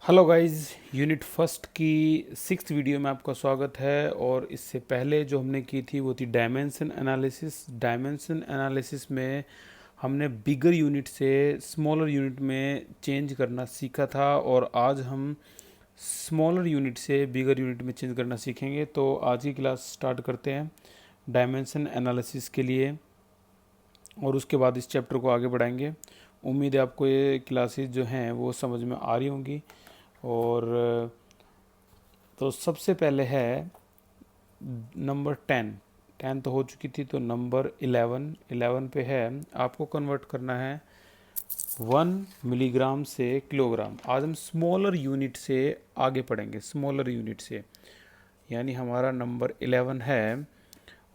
Hello guys, unit first की sixth video में आपका स्वागत है। और इससे पहले जो हमने की थी वो थी डायमेंशन एनालिसिस। डायमेंशन एनालिसिस में हमने बिगर यूनिट से स्मॉलर यूनिट में चेंज करना सीखा था, और आज हम स्मॉलर यूनिट से बिगर यूनिट में चेंज करना सीखेंगे। तो आज की क्लास स्टार्ट करते हैं डायमेंशन एनालिसिस के लिए, और उसके बाद इस चैप्टर को आगे बढ़ाएंगे। उम्मीद है आपको ये क्लासेस जो हैं वो समझ में आ रही होंगी। और तो सबसे पहले है नंबर 10 तो हो चुकी थी, तो नंबर 11 पे है आपको कन्वर्ट करना है 1 मिलीग्राम से किलोग्राम। आज हम स्मॉलर यूनिट से आगे पढ़ेंगे, स्मॉलर यूनिट से। यानी हमारा नंबर 11 है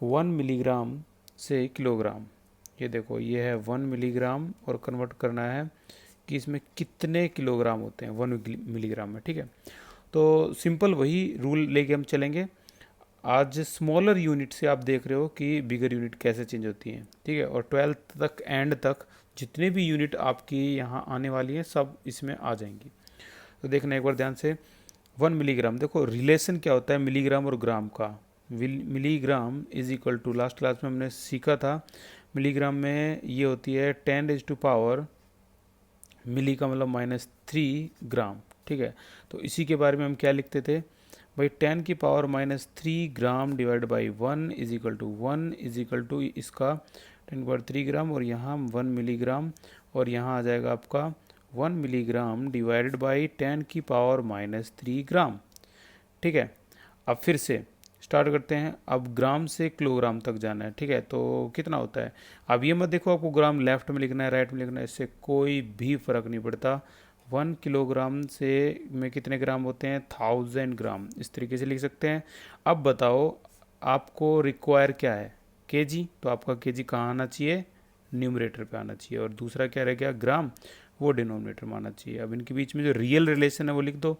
1 मिलीग्राम से किलोग्राम। ये देखो, ये है 1 मिलीग्राम, और कन्वर्ट करना है कि इसमें कितने किलोग्राम होते हैं 1 मिलीग्राम में। ठीक है, तो सिंपल वही रूल लेके हम चलेंगे। आज स्मॉलर यूनिट से आप देख रहे हो कि बिगर यूनिट कैसे चेंज होती हैं। ठीक है, और 12th तक एंड तक जितने भी यूनिट आपकी यहाँ आने वाली हैं सब इसमें आ जाएंगी। तो देखना एक बार ध्यान से। 1 मिलीग्राम, देखो रिलेशन क्या होता है मिलीग्राम और ग्राम का। Milligram is equal to, last class में हमने सीखा था, मिलीग्राम में ये होती है 10⁻⁻, मिली का मतलब -3 ग्राम। ठीक है, तो इसी के बारे में हम क्या लिखते थे भाई, 10⁻³ divide by 1 is equal to इसका 10⁻³ और यहाँ 1 मिलीग्राम, और यहाँ आ जाएगा आपका 1 मिलीग्राम डिवाइडेड बाई 10⁻³ ग्राम। ठीक है, अब फिर से स्टार्ट करते हैं। अब ग्राम से किलोग्राम तक जाना है। ठीक है, तो कितना होता है, अब ये मत देखो आपको ग्राम लेफ्ट में लिखना है राइट में लिखना है, इससे कोई भी फर्क नहीं पड़ता। 1 किलोग्राम से में कितने ग्राम होते हैं, 1000 ग्राम, इस तरीके से लिख सकते हैं। अब बताओ आपको रिक्वायर क्या है, केजी, तो आपका केजी कहाँ आना चाहिए, न्यूमरेटर पे आना चाहिए, और दूसरा क्या रह गया ग्राम, वो डिनोमिनेटर में आना चाहिए। अब इनके बीच में जो रियल रिलेशन है वो लिख दो।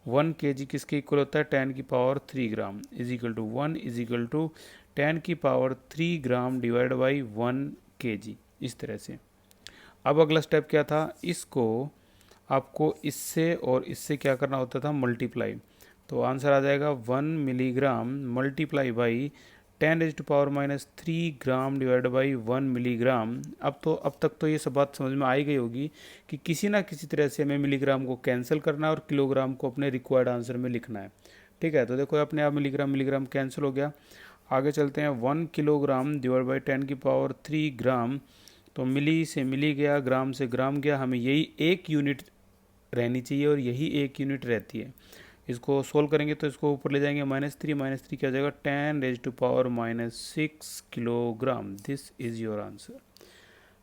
1 kg किसके इक्वल होता है, 10⁻³ is equal to 1 is equal to 10⁻³ divide by 1 kg, इस तरह से। अब अगला स्टेप क्या था, इसको आपको इससे और इससे क्या करना होता था, मल्टीप्लाई। तो आंसर आ जाएगा 1 milligram multiply by 10⁻³ divide by 1 milligram. अब तक तो ये सब बात समझ में आई गई होगी कि किसी ना किसी तरह से हमें मिलीग्राम को कैंसिल करना है और किलोग्राम को अपने रिक्वायर्ड आंसर में लिखना है। ठीक है, तो देखो अपने आप मिलीग्राम मिलीग्राम कैंसिल हो गया। आगे चलते हैं, 1 किलोग्राम डिवाइड बाई 10⁻³ ग्राम। तो मिली से मिली गया, ग्राम से ग्राम गया, हमें यही एक यूनिट रहनी चाहिए और यही एक यूनिट रहती है। इसको सोल्व करेंगे तो इसको ऊपर ले जाएंगे, -3 क्या हो जाएगा, 10⁻⁻6 kilogram. This is your answer.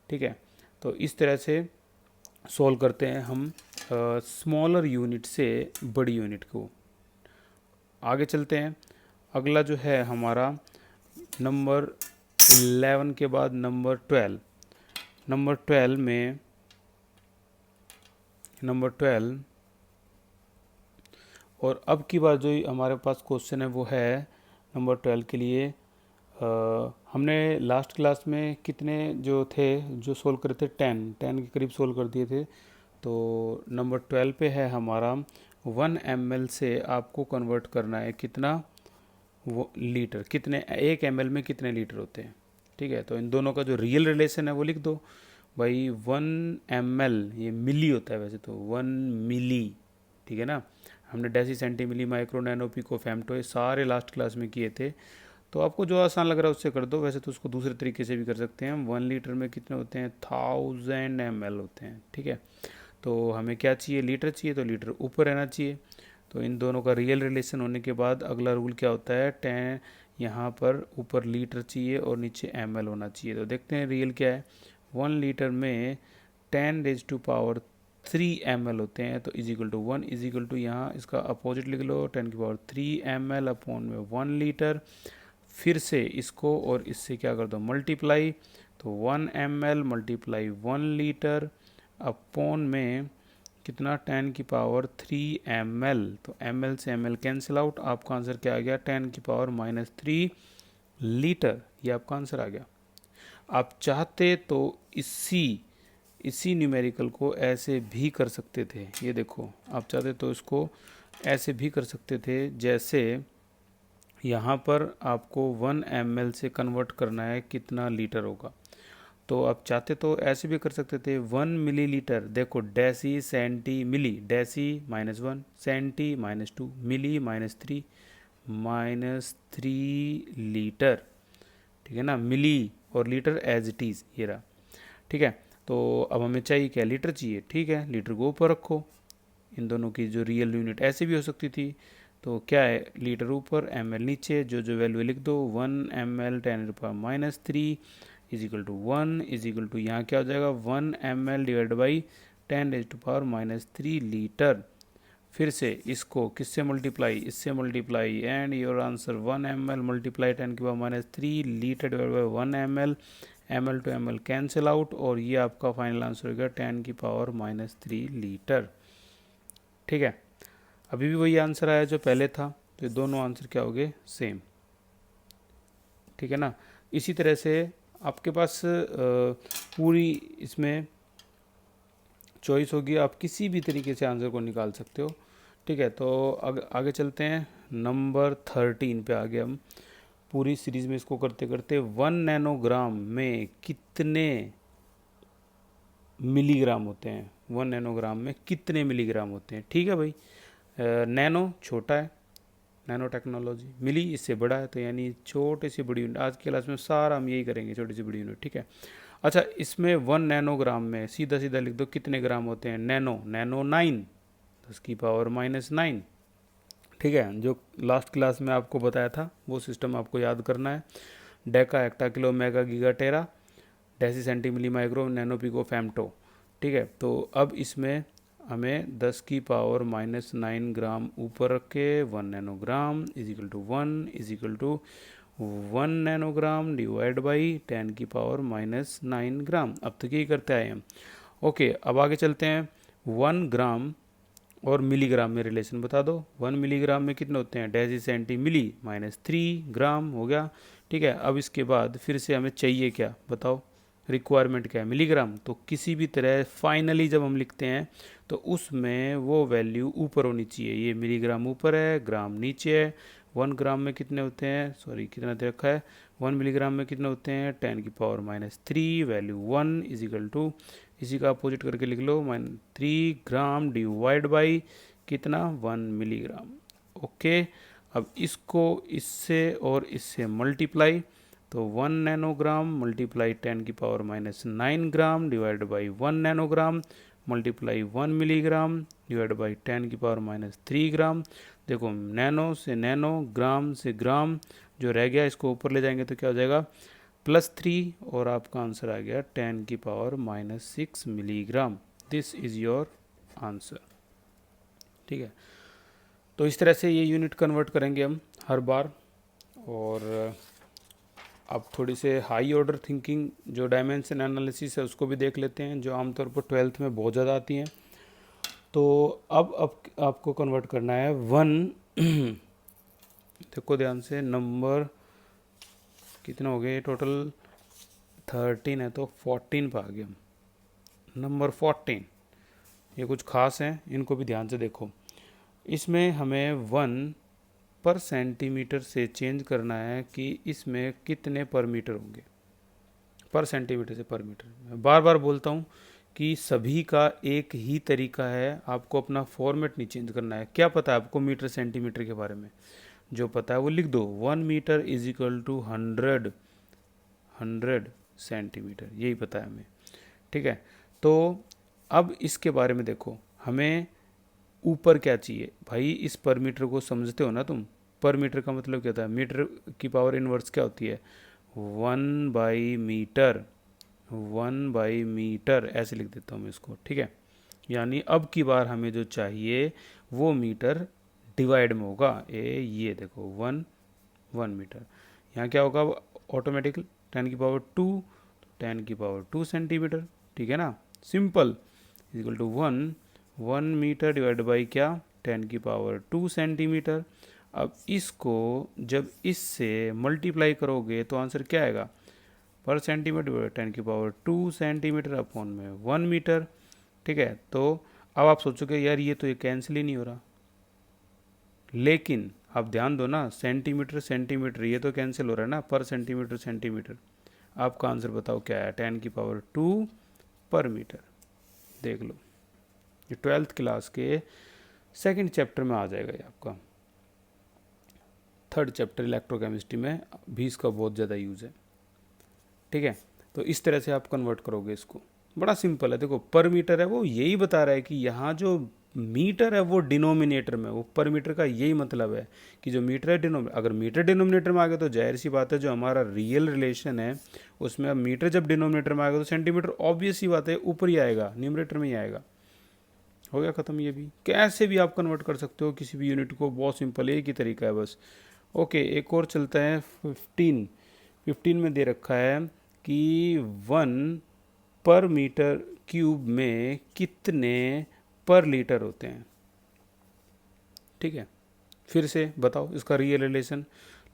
ठीक है, तो इस तरह से सोल्व करते हैं हम स्मॉलर यूनिट से बड़ी यूनिट को। आगे चलते हैं, अगला जो है हमारा नंबर 11 के बाद नंबर 12। नंबर 12 और अब की बार जो हमारे पास क्वेश्चन है वो है नंबर 12 के लिए। हमने लास्ट क्लास में कितने जो थे जो सोल्व करे थे, 10 के करीब सोल्व कर दिए थे। तो नंबर 12 पे है हमारा 1 ml से आपको कन्वर्ट करना है कितना, वो लीटर, कितने 1 ml में कितने लीटर होते हैं। ठीक है, तो इन दोनों का जो रियल रिलेशन है वो लिख दो भाई। 1 ml, ये मिली होता है वैसे तो, 1 मिली। ठीक है ना, हमने deci centi milli micro nano pico femto ये सारे लास्ट क्लास में किए थे। तो आपको जो आसान लग रहा है उससे कर दो, वैसे तो उसको दूसरे तरीके से भी कर सकते हैं हम। 1 लीटर में कितने होते हैं, 1000 ml होते हैं। ठीक है, तो हमें क्या चाहिए, लीटर चाहिए, तो लीटर ऊपर रहना चाहिए। तो इन दोनों का रियल रिलेशन होने के बाद अगला रूल क्या होता है, 10 यहाँ पर ऊपर लीटर चाहिए और नीचे ml होना चाहिए। तो देखते हैं रियल क्या है। 1 लीटर में 10⁻³ ml होते हैं, तो is equal to 1 is equal to, यहाँ इसका अपोजिट लिख लो, 10⁻³ अपॉन में 1 लीटर। फिर से इसको और इससे क्या कर दो, मल्टीप्लाई। तो 1 ml मल्टीप्लाई 1 लीटर अपॉन में कितना, 10⁻³ ml। तो ml से ml कैंसिल आउट, आपका आंसर क्या आ गया, 10⁻³ लीटर। ये आपका आंसर आ गया। आप चाहते तो इसी इसी न्यूमेरिकल को ऐसे भी कर सकते थे। ये देखो, आप चाहते तो इसको ऐसे भी कर सकते थे, जैसे यहाँ पर आपको 1 ml से कन्वर्ट करना है, कितना लीटर होगा। तो आप चाहते तो ऐसे भी कर सकते थे, 1 मिलीलीटर, देखो deci centi milli, deci -1, centi -2, milli -3, -3 litre, ठीक है ना। मिली और लीटर एज इट इज़ ये रहा, ठीक है। तो अब हमें चाहिए क्या, लीटर चाहिए, ठीक है, लीटर को ऊपर रखो। इन दोनों की जो रियल यूनिट ऐसे भी हो सकती थी, तो क्या है, लीटर ऊपर ml नीचे, जो जो वैल्यू लिख दो, 1 ml 10⁻³ is equal to 1 is equal to, यहाँ क्या हो जाएगा, 1 ml डिवाइड बाई 10⁻³ लीटर। फिर से इसको किससे मल्टीप्लाई, इससे multiply, and your answer 1 ml multiply 10⁻³ litre divide by 1 ml, ml to ml cancel out, और ये आपका फाइनल आंसर हो गया 10⁻³ लीटर, ठीक है। अभी भी वही आंसर आया जो पहले था, तो दोनों आंसर क्या हो गए, सेम, ठीक है ना। इसी तरह से आपके पास पूरी इसमें चॉइस होगी, आप किसी भी तरीके से आंसर को निकाल सकते हो, ठीक है। तो आगे चलते हैं, नंबर 13 पे आगे हम पूरी सीरीज में इसको करते करते 1 नैनोग्राम में कितने मिलीग्राम होते हैं, 1 नैनोग्राम में कितने मिलीग्राम होते हैं, ठीक है भाई। नैनो छोटा है, नैनो टेक्नोलॉजी, मिली इससे बड़ा है, तो यानी छोटे से बड़ी यूनिट। आज की क्लास में सारा हम यही करेंगे, छोटी से बड़ी यूनिट, ठीक है। अच्छा, इसमें 1 नैनोग्राम में सीधा सीधा लिख दो कितने ग्राम होते हैं, नैनो, नैनो 9, 10⁻⁹, ठीक है। जो लास्ट क्लास में आपको बताया था वो सिस्टम आपको याद करना है। Deca, hecto, kilo, mega, giga, tera, deci, centi, milli, micro, nano, pico, femto, ठीक है। तो अब इसमें हमें 10⁻⁹ ग्राम ऊपर रख के 1 nanogram is equal to 1 is equal to 1 nanogram divide by 10⁻⁹ gram. अब तक यही करते आए हम, ओके। अब आगे चलते हैं, 1 ग्राम और मिलीग्राम में रिलेशन बता दो। 1 मिलीग्राम में कितने होते हैं, डेसी, सेंटी, मिली, -3 ग्राम हो गया, ठीक है। अब इसके बाद फिर से हमें चाहिए क्या, बताओ, रिक्वायरमेंट क्या है, मिलीग्राम। तो किसी भी तरह फाइनली जब हम लिखते हैं तो उसमें वो वैल्यू ऊपर होनी चाहिए, ये मिलीग्राम ऊपर है, ग्राम नीचे है। 1 ग्राम में कितने होते हैं, सॉरी कितना दे रखा है, 1 मिलीग्राम में कितने होते हैं, 10⁻³ वैल्यू 1 इज इक्वल टू, इसी का अपोजिट करके लिख लो, -3 ग्राम डिवाइड बाई कितना, 1 मिलीग्राम, ओके। अब इसको इससे और इससे मल्टीप्लाई, तो 1 nanogram multiply 10⁻⁹ gram divide by 1 nanogram multiply 1 milligram divide by 10⁻³ ग्राम। देखो, नैनो से नैनो, ग्राम से ग्राम, जो रह गया इसको ऊपर ले जाएंगे तो क्या हो जाएगा, +3, और आपका आंसर आ गया 10⁻⁶ milligram. This is your answer, ठीक है। तो इस तरह से ये यूनिट कन्वर्ट करेंगे हम हर बार। और अब थोड़ी से हाई ऑर्डर थिंकिंग, जो डायमेंशन एनालिसिस है उसको भी देख लेते हैं, जो आमतौर पर 12th में बहुत ज़्यादा आती हैं। तो अब आपको कन्वर्ट करना है 1 देखो ध्यान से, नंबर कितना हो गए टोटल, 13 है तो 14 पे आ गए हम। नंबर 14, ये कुछ खास हैं, इनको भी ध्यान से देखो। इसमें हमें 1 पर सेंटीमीटर से चेंज करना है कि इसमें कितने पर मीटर होंगे, पर सेंटीमीटर से पर मीटर। मैं बार बार बोलता हूँ कि सभी का एक ही तरीका है, आपको अपना फॉर्मेट नहीं चेंज करना है। क्या पता है आपको मीटर सेंटीमीटर के बारे में, जो पता है वो लिख दो, 1 metre is equal to 100 centimetre, यही पता है हमें, ठीक है। तो अब इसके बारे में देखो, हमें ऊपर क्या चाहिए भाई, इस पर मीटर को समझते हो ना तुम, पर मीटर का मतलब क्या था, मीटर की पावर इनवर्स क्या होती है, 1/मीटर, 1/मीटर, ऐसे लिख देता हूँ मैं इसको, ठीक है। यानी अब की बार हमें जो चाहिए वो मीटर डिवाइड में होगा, ये देखो 1 मीटर, यहाँ क्या होगा ऑटोमेटिक 10⁻², 10⁻² सेंटीमीटर, ठीक है ना, simple, equal to 1 metre divide by क्या, 10⁻² सेंटीमीटर। अब इसको जब इससे मल्टीप्लाई करोगे तो आंसर क्या आएगा, पर सेंटीमीटर 10⁻² सेंटीमीटर अपॉन में 1 मीटर। ठीक है, तो अब आप सोचोगे यार ये तो ये कैंसिल ही नहीं हो रहा, लेकिन आप ध्यान दो ना, सेंटीमीटर सेंटीमीटर ये तो कैंसिल हो रहा है ना, पर सेंटीमीटर सेंटीमीटर। आपका आंसर बताओ क्या है, 10⁻² पर मीटर। देख लो, ये 12th क्लास के सेकंड चैप्टर में आ जाएगा ये आपका। थर्ड चैप्टर इलेक्ट्रोकेमिस्ट्री में भी इसका बहुत ज़्यादा यूज़ है। ठीक है, तो इस तरह से आप कन्वर्ट करोगे इसको, बड़ा सिंपल है। देखो पर मीटर है, वो यही बता रहा है कि यहाँ जो मीटर है वो डिनोमिनेटर में, वो पर मीटर का यही मतलब है कि जो मीटर है डिनोमिनेटर, अगर मीटर डिनोमिनेटर में आ गया तो जाहिर सी बात है जो हमारा रियल रिलेशन है उसमें, अब मीटर जब डिनोमिनेटर में आ गया तो सेंटीमीटर ऑब्वियस सी बात है ऊपर ही आएगा, न्यूमरेटर में ही आएगा। हो गया ख़त्म। ये भी कैसे भी आप कन्वर्ट कर सकते हो किसी भी यूनिट को, बहुत सिंपल एक ही तरीका है बस। ओके, एक और चलता है 15 में दे रखा है कि 1 पर मीटर क्यूब में कितने पर लीटर होते हैं। ठीक है, फिर से बताओ इसका रियल रिलेशन,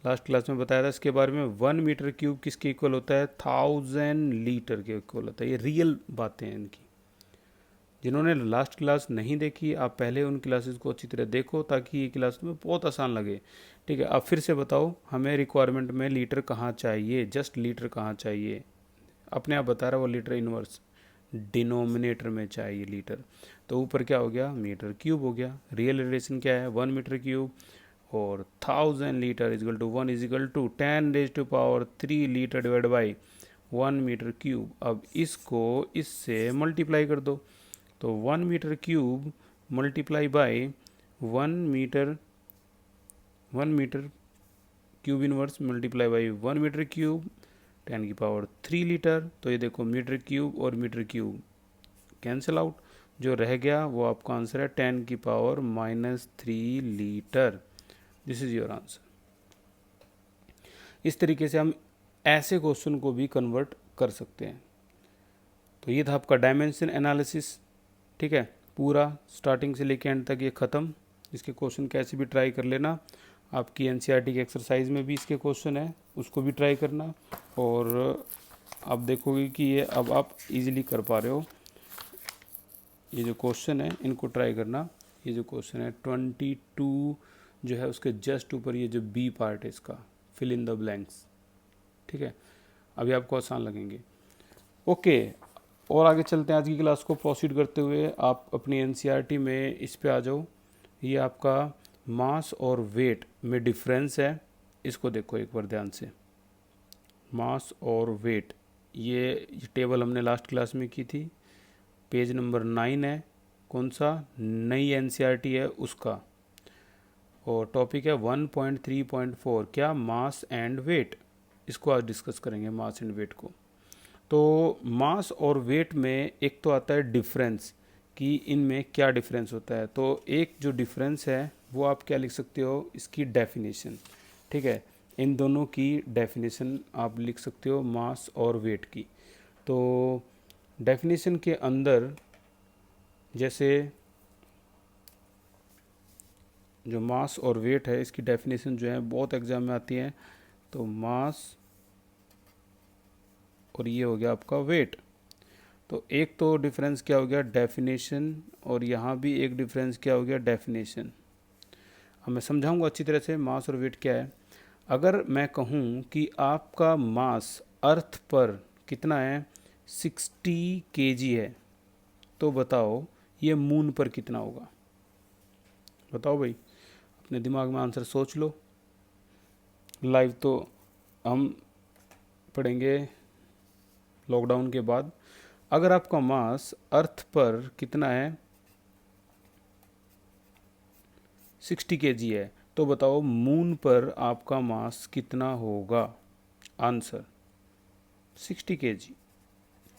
लास्ट क्लास में बताया था इसके बारे में। 1 मीटर क्यूब किसके इक्वल होता है, 1000 लीटर के इक्वल होता है। ये रियल बातें हैं इनकी। जिन्होंने लास्ट क्लास नहीं देखी, आप पहले उन क्लासेस को अच्छी तरह देखो ताकि ये क्लास में बहुत आसान लगे। ठीक है, अब फिर से बताओ हमें रिक्वायरमेंट में लीटर कहाँ चाहिए, जस्ट लीटर कहाँ चाहिए, अपने आप बता रहा है वो लीटर इनवर्स डिनोमिनेटर में चाहिए लीटर। तो ऊपर क्या हो गया, मीटर क्यूब हो गया। रियल रिलेशन क्या है, 1 मीटर क्यूब और 1000 litre is equal to 1 is equal to 10⁻³ litre divide by 1 metre cube. अब इसको इससे मल्टीप्लाई कर दो, तो 1 metre cube multiply by 1 metre cube inverse multiply by 1 metre cube 10⁻³ litre. तो ये देखो मीटर क्यूब और मीटर क्यूब कैंसिल आउट, जो रह गया वो आपका आंसर है 10⁻³ litre. This is your answer. इस तरीके से हम ऐसे क्वेश्चन को भी कन्वर्ट कर सकते हैं। तो ये था आपका डायमेंशन एनालिसिस। ठीक है, पूरा स्टार्टिंग से लेके एंड तक ये ख़त्म। इसके क्वेश्चन कैसे भी ट्राई कर लेना, आपकी एनसीईआरटी के एक्सरसाइज में भी इसके क्वेश्चन है, उसको भी ट्राई करना, और आप देखोगे कि ये अब आप इजीली कर पा रहे हो। ये जो क्वेश्चन है इनको ट्राई करना। ये जो क्वेश्चन है 22 जो है उसके जस्ट ऊपर ये जो बी पार्ट है इसका, फिल इन द ब्लैंक्स। ठीक है, अभी आपको आसान लगेंगे। ओके, और आगे चलते हैं, आज की क्लास को प्रोसीड करते हुए आप अपनी एनसीईआरटी में इस पे आ जाओ। ये आपका मास और वेट में डिफरेंस है, इसको देखो एक बार ध्यान से। मास और वेट, ये टेबल हमने लास्ट क्लास में की थी, पेज नंबर 9 है, कौन सा, नई एनसीईआरटी है उसका, और टॉपिक है 1.3.4, क्या, मास एंड वेट। इसको आज डिस्कस करेंगे, मास एंड वेट को। तो मास और वेट में एक तो आता है डिफरेंस, कि इनमें क्या डिफरेंस होता है। तो एक जो डिफरेंस है वो आप क्या लिख सकते हो, इसकी डेफिनेशन। ठीक है, इन दोनों की डेफिनेशन आप लिख सकते हो मास और वेट की। तो डेफिनेशन के अंदर जैसे जो मास और वेट है इसकी डेफिनेशन जो है बहुत एग्जाम में आती है। तो मास और ये हो गया आपका वेट। तो एक तो डिफरेंस क्या हो गया, डेफिनेशन, और यहाँ भी एक डिफरेंस क्या हो गया, डेफिनेशन। अब मैं समझाऊंगा अच्छी तरह से मास और वेट क्या है। अगर मैं कहूँ कि आपका मास अर्थ पर कितना है, 60 kg है, तो बताओ ये मून पर कितना होगा। बताओ भाई, अपने दिमाग में आंसर सोच लो। लाइव तो हम पढ़ेंगे लॉकडाउन के बाद। अगर आपका मास अर्थ पर कितना है, 60 kg है, तो बताओ मून पर आपका मास कितना होगा। आंसर 60 kg,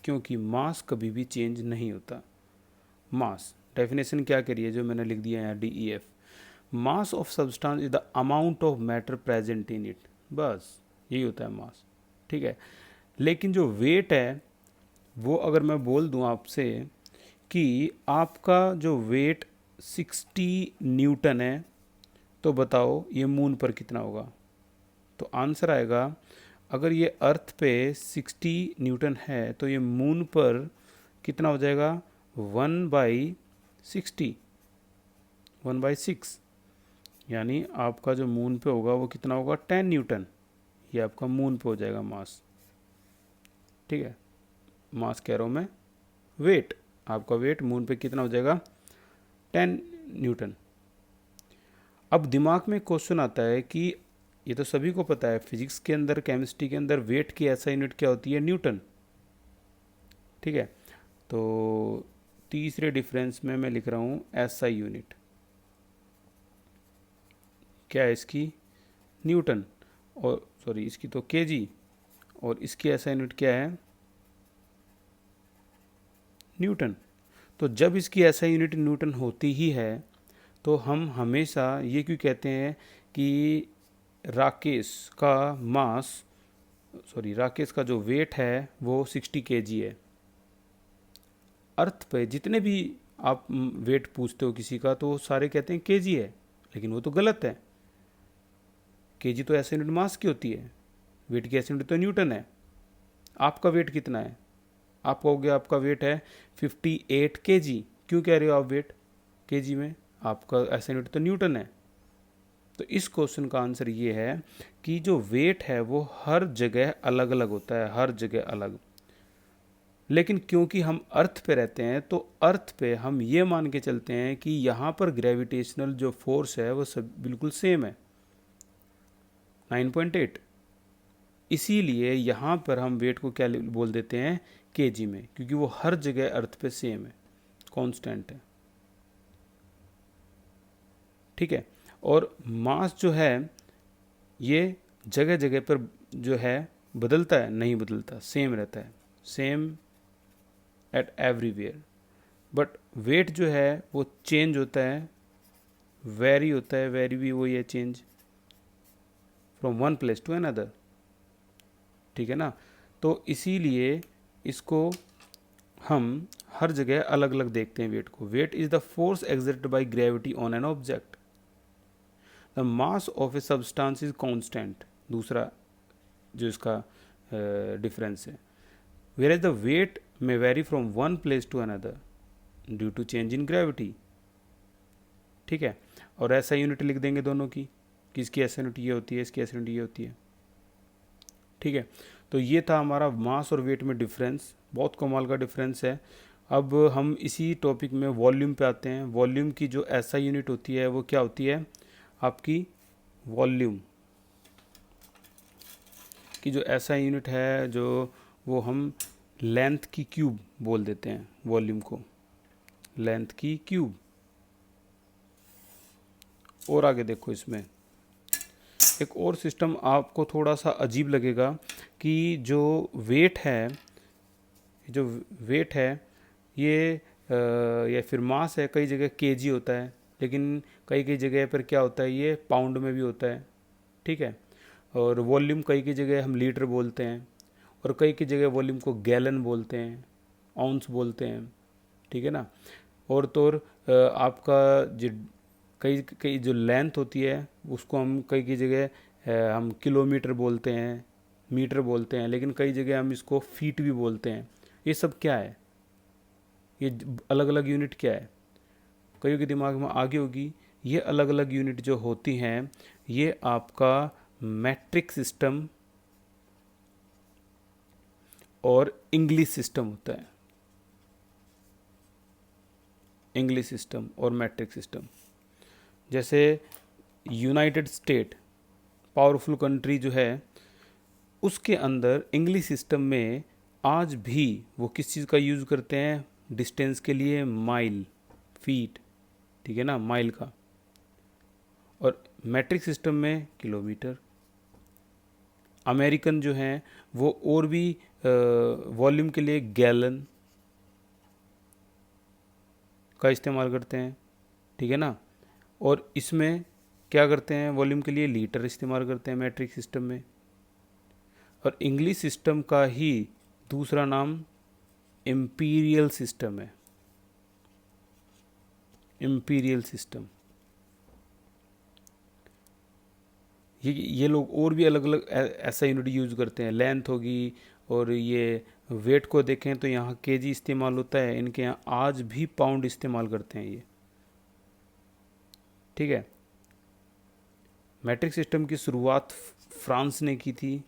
क्योंकि मास कभी भी चेंज नहीं होता। मास डेफिनेशन क्या करिए, जो मैंने लिख दिया है DEF, mass of substance is the amount of matter present in it, बस यही होता है मास। ठीक है, लेकिन जो वेट है वो अगर मैं बोल दूं आपसे कि आपका जो वेट 60 न्यूटन है, तो बताओ ये मून पर कितना होगा। तो आंसर आएगा अगर ये अर्थ पे 60 न्यूटन है तो ये मून पर कितना हो जाएगा, 1/60, 1/6, यानी आपका जो मून पे होगा वो कितना होगा, 10 न्यूटन। ये आपका मून पे हो जाएगा मास। ठीक है, मास कह रहा हूँ मैं, वेट, आपका वेट मून पे कितना हो जाएगा, 10 न्यूटन। अब दिमाग में क्वेश्चन आता है कि ये तो सभी को पता है, फिजिक्स के अंदर, केमिस्ट्री के अंदर वेट की ऐसा यूनिट क्या होती है, न्यूटन। ठीक है, तो तीसरे डिफरेंस में मैं लिख रहा हूँ एसआई यूनिट, क्या है इसकी, न्यूटन, और सॉरी इसकी तो केजी, और इसकी एसआई यूनिट क्या है, न्यूटन। तो जब इसकी एसआई यूनिट न्यूटन होती ही है तो हम हमेशा ये क्यों कहते हैं कि राकेश का मास, सॉरी राकेश का जो वेट है वो 60 केजी है। अर्थ पे जितने भी आप वेट पूछते हो किसी का तो सारे कहते हैं केजी है, लेकिन वो तो गलत है। केजी तो ऐसे यूनिट मास की होती है, वेट की ऐसे यूनिट तो न्यूटन है। आपका वेट कितना है, आप कहोगे आपका वेट है 58 केजी, क्यों कह रहे हो आप वेट केजी में, आपका ऐसा यूनिट तो न्यूटन है। तो इस क्वेश्चन का आंसर ये है कि जो वेट है वो हर जगह अलग अलग होता है, हर जगह अलग। लेकिन क्योंकि हम अर्थ पे रहते हैं तो अर्थ पे हम ये मान के चलते हैं कि यहाँ पर ग्रेविटेशनल जो फोर्स है वो सब बिल्कुल सेम है, 9.8। इसीलिए यहाँ पर हम वेट को क्या बोल देते हैं, केजी में, क्योंकि वो हर जगह अर्थ पे सेम है, कांस्टेंट है। ठीक है, और मास जो है ये जगह जगह पर जो है बदलता है, नहीं बदलता, सेम रहता है, same at everywhere. But weight जो है वो चेंज होता है, वेरी होता है, वेरी भी वही है, change from one place to another. ठीक है ना, तो इसीलिए इसको हम हर जगह अलग अलग देखते हैं वेट को। Weight is the force exerted by gravity on an object, the mass of a substance is constant, दूसरा जो इसका डिफरेंस है। Whereas the weight may vary from one place to another due to change in gravity। ठीक है, और ऐसा unit लिख देंगे दोनों की कि इसकी ऐसा यूनिट ये होती है, इसकी ऐसा यूनिट ये होती है। ठीक है, तो ये था हमारा मास और वेट में डिफरेंस, बहुत कमाल का डिफरेंस है। अब हम इसी टॉपिक में वॉल्यूम पे आते हैं। वॉल्यूम की जो ऐसा यूनिट होती है वो क्या होती है, आपकी वॉल्यूम की जो ऐसा यूनिट है जो वो हम लेंथ की क्यूब बोल देते हैं, वॉल्यूम को लेंथ की क्यूब। और आगे देखो, इसमें एक और सिस्टम आपको थोड़ा सा अजीब लगेगा कि जो वेट है, जो वेट है ये या फिर मास है, कई जगह केजी होता है, लेकिन कई कई जगह पर क्या होता है, ये पाउंड में भी होता है। ठीक है, और वॉल्यूम कई कई जगह हम लीटर बोलते हैं, और कई कई जगह वॉल्यूम को गैलन बोलते हैं, आउंस बोलते हैं। ठीक है ना, और तो और आपका जो कई कई जो लेंथ होती है उसको हम कई कई जगह हम किलोमीटर बोलते हैं, मीटर बोलते हैं, लेकिन कई जगह हम इसको फीट भी बोलते हैं। ये सब क्या है, ये अलग अलग यूनिट क्या है, कईयों के दिमाग में आगे होगी। ये अलग अलग यूनिट जो होती हैं ये आपका मैट्रिक सिस्टम और इंग्लिश सिस्टम होता है, इंग्लिश सिस्टम और मैट्रिक सिस्टम। जैसे यूनाइटेड स्टेट पावरफुल कंट्री जो है, उसके अंदर इंग्लिश सिस्टम में आज भी वो किस चीज़ का यूज़ करते हैं, डिस्टेंस के लिए माइल, फीट, ठीक है ना, माइल का। और मैट्रिक सिस्टम में किलोमीटर। अमेरिकन जो हैं वो और भी वॉल्यूम के लिए गैलन का इस्तेमाल करते हैं, ठीक है ना। और इसमें क्या करते हैं, वॉल्यूम के लिए लीटर इस्तेमाल करते हैं मैट्रिक सिस्टम में। और इंग्लिश सिस्टम का ही दूसरा नाम इम्पीरियल सिस्टम है, इम्पीरियल सिस्टम। ये लोग और भी अलग अलग ऐसा यूनिट यूज़ करते हैं, लेंथ होगी। और ये वेट को देखें तो यहाँ केजी इस्तेमाल होता है, इनके यहाँ आज भी पाउंड इस्तेमाल करते हैं ये। ठीक है। मैट्रिक सिस्टम की शुरुआत फ्रांस ने की थी।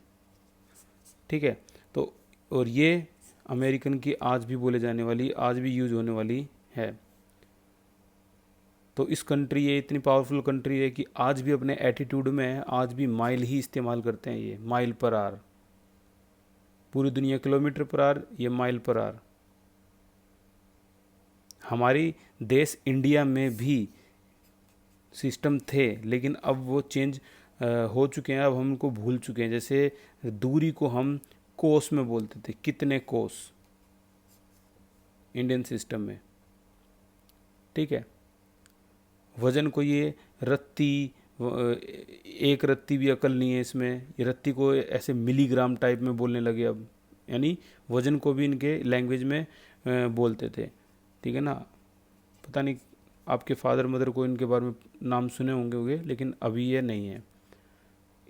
ठीक है। तो और ये अमेरिकन की आज भी बोले जाने वाली, आज भी यूज होने वाली है। तो इस कंट्री, ये इतनी पावरफुल कंट्री है कि आज भी अपने एटीट्यूड में आज भी माइल ही इस्तेमाल करते हैं, ये माइल पर आर। पूरी दुनिया किलोमीटर पर आर, ये माइल पर आर। हमारी देश इंडिया में भी सिस्टम थे, लेकिन अब वो चेंज हो चुके हैं, अब हम उनको भूल चुके हैं। जैसे दूरी को हम कोस में बोलते थे, कितने कोस इंडियन सिस्टम में। ठीक है। वजन को ये रत्ती, एक रत्ती भी अकल नहीं है इसमें, ये रत्ती को ऐसे मिलीग्राम टाइप में बोलने लगे अब, यानी वजन को भी इनके लैंग्वेज में बोलते थे। ठीक है ना। पता नहीं आपके फादर मदर को इनके बारे में नाम सुने होंगे, लेकिन अभी ये नहीं है।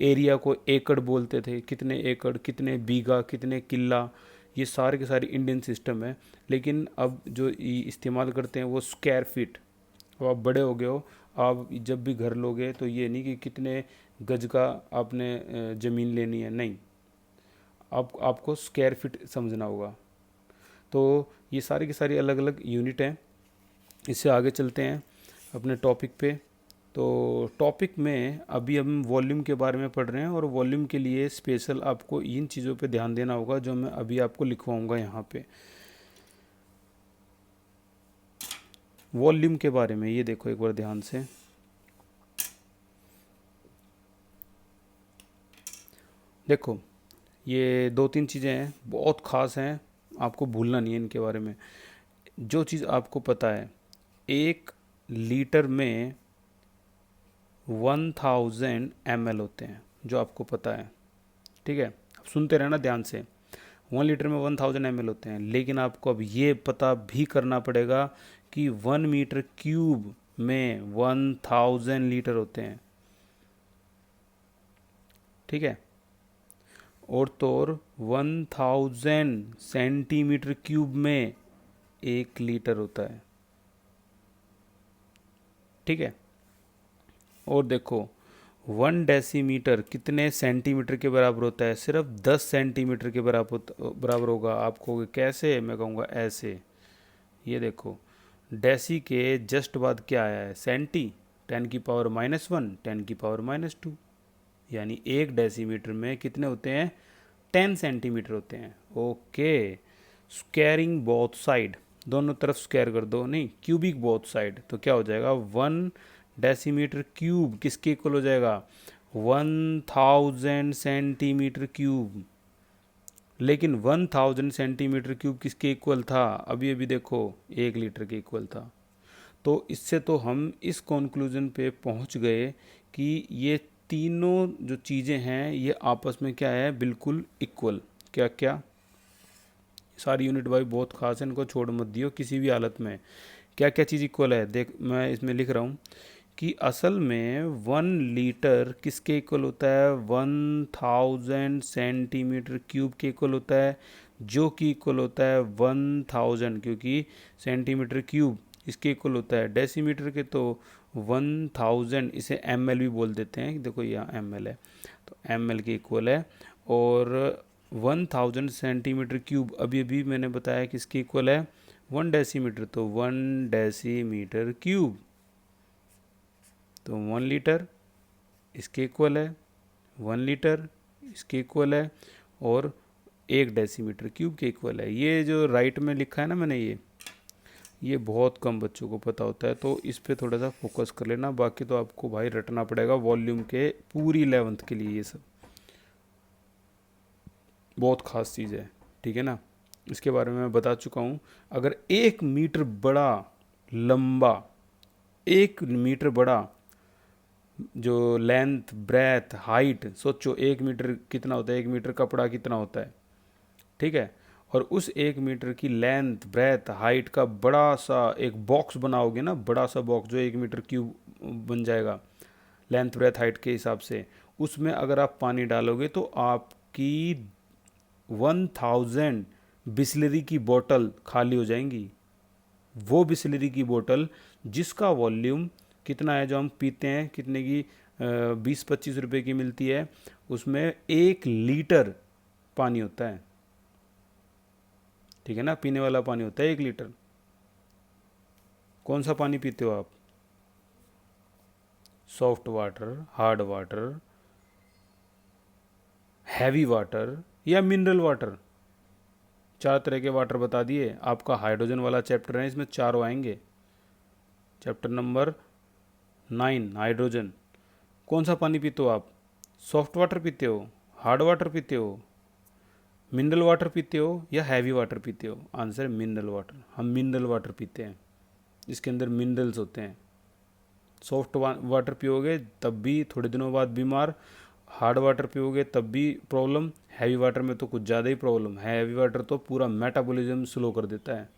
एरिया को एकड़ बोलते थे, कितने एकड़, कितने बीघा, कितने किला, ये सारे के सारे इंडियन सिस्टम है। लेकिन अब जो इस्तेमाल करते हैं वो स्क्वायर फीट। अब आप बड़े हो गए हो, आप जब भी घर लोगे तो ये नहीं कि कितने गज का आपने ज़मीन लेनी है, नहीं, आपको स्क्वायर फीट समझना होगा। तो ये सारी की सारी अलग अलग यूनिट हैं। इससे आगे चलते हैं अपने टॉपिक पे। तो टॉपिक में अभी हम वॉल्यूम के बारे में पढ़ रहे हैं, और वॉल्यूम के लिए स्पेशल आपको इन चीज़ों पे ध्यान देना होगा जो मैं अभी आपको लिखवाऊंगा यहाँ पे। वॉल्यूम के बारे में ये देखो एक बार ध्यान से। देखो ये दो तीन चीज़ें हैं, बहुत ख़ास हैं, आपको भूलना नहीं है इनके बारे में। जो चीज़ आपको पता है, 1 लीटर में 1000 ml होते हैं, जो आपको पता है। ठीक है। अब सुनते रहना ध्यान से। 1 लीटर में 1000 ml होते हैं, लेकिन आपको अब ये पता भी करना पड़ेगा कि 1 मीटर क्यूब में 1000 लीटर होते हैं। ठीक है। और तो और 1000 सेंटीमीटर क्यूब में 1 लीटर होता है। ठीक है। और देखो 1 डेसीमीटर कितने सेंटीमीटर के बराबर होता है? सिर्फ 10 सेंटीमीटर के बराबर होगा। आप कहोगे कैसे? मैं कहूँगा ऐसे। ये देखो डेसी के जस्ट बाद क्या आया है? सेंटी। 10⁻⁻1, 10⁻², यानी 1 डेसीमीटर में कितने होते हैं? 10 सेंटीमीटर होते हैं। ओके। स्क्वायरिंग बोथ साइड, दोनों तरफ स्क्वायर कर दो, नहीं क्यूबिक बोथ साइड, तो क्या हो जाएगा? 1 डेसीमीटर क्यूब किसके इक्वल हो जाएगा? 1000 सेंटीमीटर क्यूब। लेकिन 1000 सेंटीमीटर क्यूब किसके इक्वल था? अभी अभी देखो 1 लीटर के इक्वल था। तो इससे तो हम इस कंक्लूजन पे पहुंच गए कि ये तीनों जो चीज़ें हैं ये आपस में क्या है? बिल्कुल इक्वल। क्या क्या? सारी यूनिट भाई बहुत खास है, इनको छोड़ मत दियो किसी भी हालत में। क्या क्या चीज़ इक्वल है? देख मैं इसमें लिख रहा हूँ कि असल में 1 लीटर किसके इक्वल होता है? 1000 सेंटीमीटर क्यूब के इक्वल होता है, जो कि इक्वल होता है 1000, क्योंकि सेंटीमीटर क्यूब इसके इक्वल होता है डेसीमीटर के, तो 1000 इसे ml भी बोल देते हैं। देखो यहाँ ml है, तो ml के इक्वल है। और 1000 सेंटीमीटर क्यूब अभी अभी मैंने बताया किसके इक्वल है? 1 डेसीमीटर, तो 1 डेसीमीटर क्यूब, तो 1 लीटर इसके इक्वल है, 1 लीटर इसके इक्वल है, और 1 डेसीमीटर क्यूब के इक्वल है। ये जो राइट में लिखा है ना मैंने, ये बहुत कम बच्चों को पता होता है, तो इस पे थोड़ा सा फोकस कर लेना। बाकी तो आपको भाई रटना पड़ेगा वॉल्यूम के पूरी 11th के लिए। ये सब बहुत ख़ास चीज़ है। ठीक है ना। इसके बारे में मैं बता चुका हूँ। अगर 1 मीटर बड़ा लंबा, 1 मीटर बड़ा जो लेंथ ब्रेथ हाइट, सोचो 1 मीटर कितना होता है? 1 मीटर कपड़ा कितना होता है? ठीक है। और उस 1 मीटर की लेंथ ब्रेथ हाइट का बड़ा सा एक बॉक्स बनाओगे ना, बड़ा सा बॉक्स जो 1 मीटर क्यूब बन जाएगा, लेंथ ब्रेथ हाइट के हिसाब से, उसमें अगर आप पानी डालोगे तो आपकी 1000 बिस्लरी की बोतल खाली हो जाएंगी। वो बिस्लरी की बोतल जिसका वॉल्यूम कितना है, जो हम पीते हैं, कितने की 20-25 रुपए की मिलती है, उसमें 1 लीटर पानी होता है। ठीक है ना, पीने वाला पानी होता है 1 लीटर। कौन सा पानी पीते हो आप? Soft water, hard water, heavy water या मिनरल वाटर? 4 तरह के वाटर बता दिए। आपका हाइड्रोजन वाला चैप्टर है, इसमें चारों आएंगे। Chapter number 9 hydrogen. कौन सा पानी पीते हो आप? सॉफ्ट वाटर पीते हो, हार्ड वाटर पीते हो, मिनरल वाटर पीते हो या हैवी वाटर पीते हो? Answer mineral water. हम मिनरल वाटर पीते हैं, इसके अंदर मिनरल्स होते हैं। सॉफ्ट वाटर पियोगे तब भी थोड़े दिनों बाद बीमार, हार्ड वाटर पियोगे तब भी प्रॉब्लम, हैवी वाटर में तो कुछ ज़्यादा ही प्रॉब्लम है। हैवी वाटर तो पूरा मेटाबॉलिज्म स्लो कर देता है।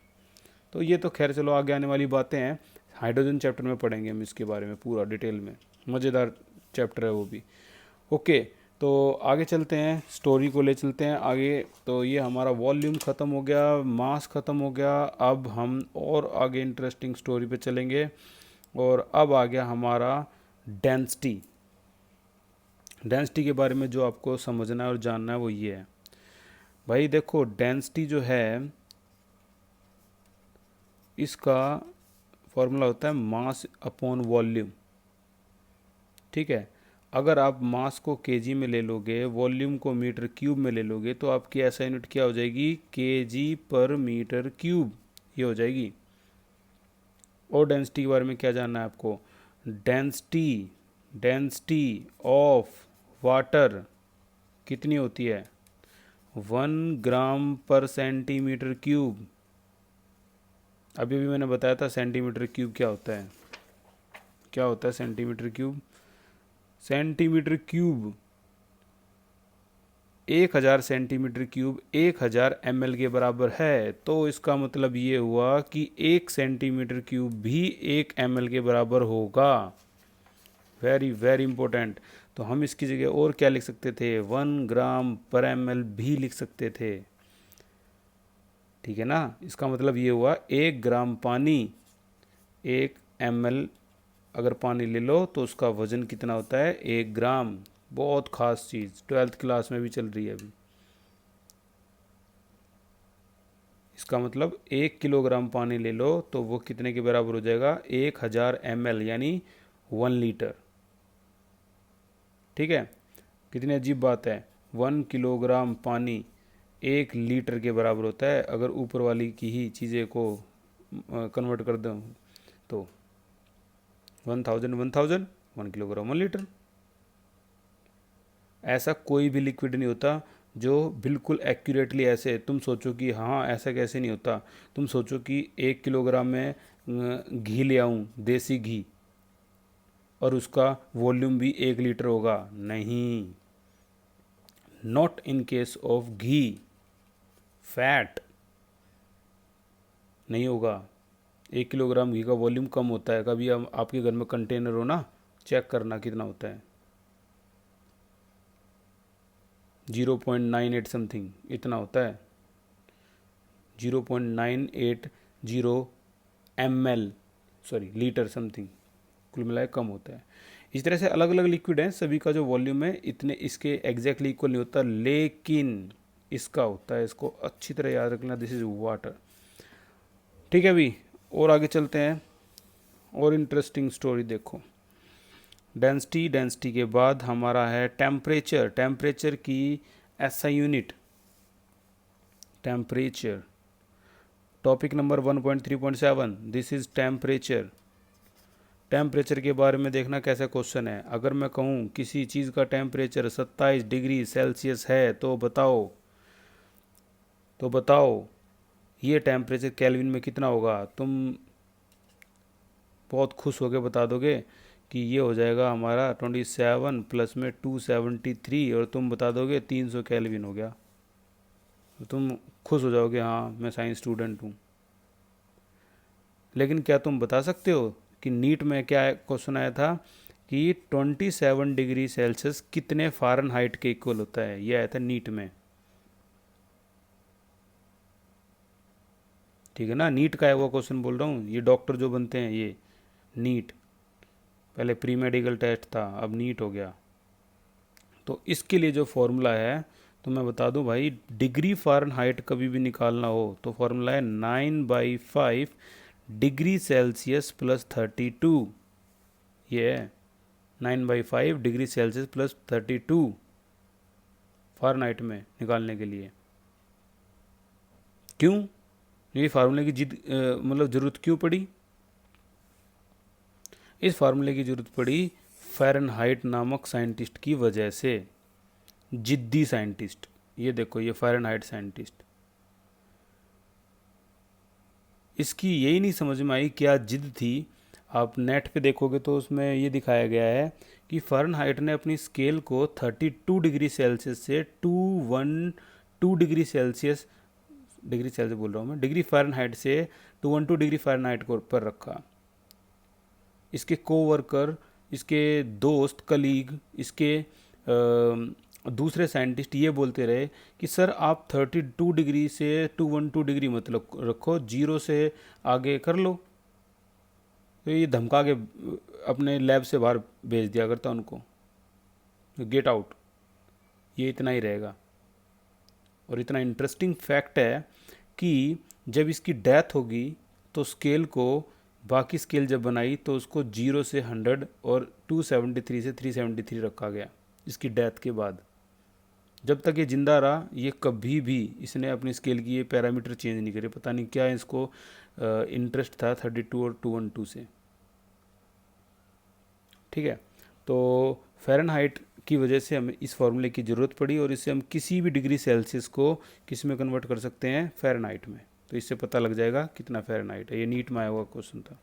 तो ये तो खैर चलो आगे आने वाली बातें हैं, हाइड्रोजन चैप्टर में पढ़ेंगे हम इसके बारे में पूरा डिटेल में। मज़ेदार चैप्टर है वो भी। ओके, तो आगे चलते हैं, स्टोरी को ले चलते हैं आगे। तो ये हमारा वॉल्यूम ख़त्म हो गया, मास ख़त्म हो गया। अब हम और आगे इंटरेस्टिंग स्टोरी पे चलेंगे। और अब आ गया हमारा डेंसिटी। डेंसिटी के बारे में जो आपको समझना है और जानना है वो ये है भाई। देखो, डेंसिटी जो है इसका फॉर्मूला होता है मास अपॉन वॉल्यूम। ठीक है, अगर आप मास को केजी में ले लोगे, वॉल्यूम को मीटर क्यूब में ले लोगे, तो आपकी ऐसा यूनिट क्या हो जाएगी? केजी पर मीटर क्यूब, ये हो जाएगी। और डेंसिटी के बारे में क्या जानना है आपको? डेंसिटी डेंसिटी ऑफ वाटर कितनी होती है? 1 ग्राम पर सेंटीमीटर क्यूब। अभी भी मैंने बताया था सेंटीमीटर क्यूब क्या होता है। क्या होता है centimetre cube? Centimetre cube 1000 centimetre cube 1000 ml के बराबर है। तो इसका मतलब ये हुआ कि 1 सेंटीमीटर क्यूब भी 1 ml के बराबर होगा। Very very important. तो हम इसकी जगह और क्या लिख सकते थे? 1 ग्राम पर ml भी लिख सकते थे। ठीक है ना, इसका मतलब ये हुआ 1 ग्राम पानी 1 ml अगर पानी ले लो तो उसका वज़न कितना होता है? 1 ग्राम। बहुत ख़ास चीज़, 12th क्लास में भी चल रही है अभी। इसका मतलब 1 किलोग्राम पानी ले लो तो वो कितने के बराबर हो जाएगा? 1000 ml यानी 1 लीटर। ठीक है, कितनी अजीब बात है। 1 किलोग्राम पानी 1 लीटर के बराबर होता है। अगर ऊपर वाली की ही चीज़ें को कन्वर्ट कर दूँ तो 1000 1 किलोग्राम 1 लीटर। ऐसा कोई भी लिक्विड नहीं होता जो बिल्कुल एक्यूरेटली, ऐसे तुम सोचो कि हाँ ऐसा कैसे नहीं होता। तुम सोचो कि 1 किलोग्राम में घी ले आऊँ, देसी घी, और उसका वॉल्यूम भी 1 लीटर होगा? नहीं, not in case of ghee. Fat नहीं होगा। 1 किलोग्राम घी का वॉल्यूम कम होता है। कभी हम आपके घर में कंटेनर हो ना, चेक करना कितना होता है। 0.98 समथिंग इतना होता है। 0.980 ml, सॉरी लीटर समथिंग, कुल मिलाए कम होता है। इस तरह से अलग अलग लिक्विड हैं, सभी का जो वॉल्यूम है इतने इसके एग्जैक्टली इक्वल नहीं होता, लेकिन इसका होता है। इसको अच्छी तरह याद रखना, दिस इज वाटर। ठीक है, अभी और आगे चलते हैं और इंटरेस्टिंग स्टोरी देखो। डेंसिटी के बाद हमारा है टेम्परेचर। टेम्परेचर की ऐसा unit, temperature, topic number 1.3.7, this is temperature. Temperature के बारे में देखना कैसा क्वेश्चन है। अगर मैं कहूँ किसी चीज़ का टेम्परेचर 27 डिग्री सेल्सियस है तो बताओ ये टेम्परेचर केल्विन में कितना होगा? तुम बहुत खुश होकर बता दोगे कि ये हो जाएगा हमारा 27 प्लस में 273, और तुम बता दोगे 300 केल्विन हो गया। तो तुम खुश हो जाओगे, हाँ मैं साइंस स्टूडेंट हूँ। लेकिन क्या तुम बता सकते हो कि नीट में क्या क्वेश्चन आया था कि 27 डिग्री सेल्सियस कितने फ़ारेनहाइट के इक्वल होता है, ये आया था नीट में। ठीक है ना, नीट का है वो क्वेश्चन बोल रहा हूँ, ये डॉक्टर जो बनते हैं ये नीट, पहले प्री मेडिकल टेस्ट था अब नीट हो गया। तो इसके लिए जो फॉर्मूला है तो मैं बता दूं भाई, डिग्री फ़ारेनहाइट कभी भी निकालना हो तो फॉर्मूला है 9/5 डिग्री सेल्सियस प्लस 32। ये है 9/5 डिग्री सेल्सियस प्लस 32 फ़ारेनहाइट में निकालने के लिए। क्यों ये फार्मूले की मतलब ज़रूरत क्यों पड़ी? इस फार्मूले की ज़रूरत पड़ी फ़ारेनहाइट नामक साइंटिस्ट की वजह से, जिद्दी साइंटिस्ट। ये देखो ये फ़ारेनहाइट साइंटिस्ट, इसकी यही नहीं समझ में आई क्या जिद थी। आप नेट पे देखोगे तो उसमें ये दिखाया गया है कि फ़ारेनहाइट ने अपनी स्केल को 32 डिग्री सेल्सियस से 212 डिग्री सेल्सियस बोल रहा हूँ मैं, डिग्री फ़ारेनहाइट से 212 डिग्री फ़ारेनहाइट को पर रखा। इसके कोवर्कर, इसके दोस्त, कलीग, इसके दूसरे साइंटिस्ट ये बोलते रहे कि सर आप 32 डिग्री से 212 डिग्री मतलब रखो, जीरो से आगे कर लो। तो ये धमका के अपने लैब से बाहर भेज दिया करता उनको, गेट आउट, ये इतना ही रहेगा। और इतना इंटरेस्टिंग फैक्ट है कि जब इसकी डेथ होगी तो स्केल को, बाकी स्केल जब बनाई तो उसको 0 से 100 और 273 से 373 रखा गया इसकी डेथ के बाद। जब तक ये जिंदा रहा ये कभी भी इसने अपनी स्केल की ये पैरामीटर चेंज नहीं करे, पता नहीं क्या इसको इंटरेस्ट था 32 और 212 से। ठीक है, तो फ़ारेनहाइट की वजह से हमें इस फॉर्मूले की ज़रूरत पड़ी और इससे हम किसी भी डिग्री सेल्सियस को किस में कन्वर्ट कर सकते हैं, फ़ारेनहाइट में। तो इससे पता लग जाएगा कितना फ़ारेनहाइट है, ये नीट में आया हुआ क्वेश्चन था।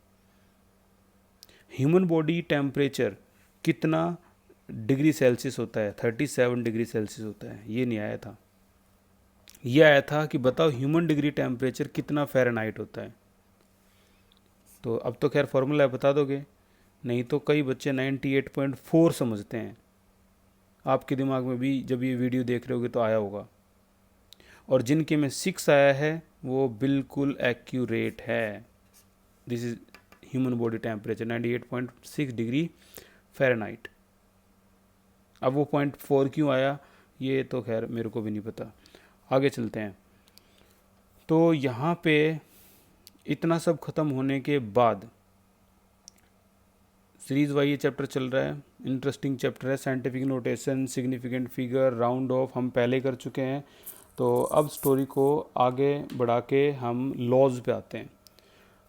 ह्यूमन बॉडी टेम्परेचर कितना डिग्री सेल्सियस होता है, 37 डिग्री सेल्सियस होता है, ये नहीं आया था। ये आया था कि बताओ ह्यूमन डिग्री टेम्परेचर कितना फ़ारेनहाइट होता है। तो अब तो खैर फॉर्मूला बता दोगे, नहीं तो कई बच्चे 98.4 समझते हैं। आपके दिमाग में भी जब ये वीडियो देख रहे होगे तो आया होगा। और जिनके में 6 आया है वो बिल्कुल एक्यूरेट है। This is human body temperature 98.6 degree Fahrenheit. अब वो 0.4 क्यों आया ये तो खैर मेरे को भी नहीं पता। आगे चलते हैं। तो यहाँ पे इतना सब ख़त्म होने के बाद सीरीज़ वाइज ये चैप्टर चल रहा है, इंटरेस्टिंग चैप्टर है। Scientific notation, significant figure, round of हम पहले कर चुके हैं। तो अब स्टोरी को आगे बढ़ा के हम लॉज पे आते हैं।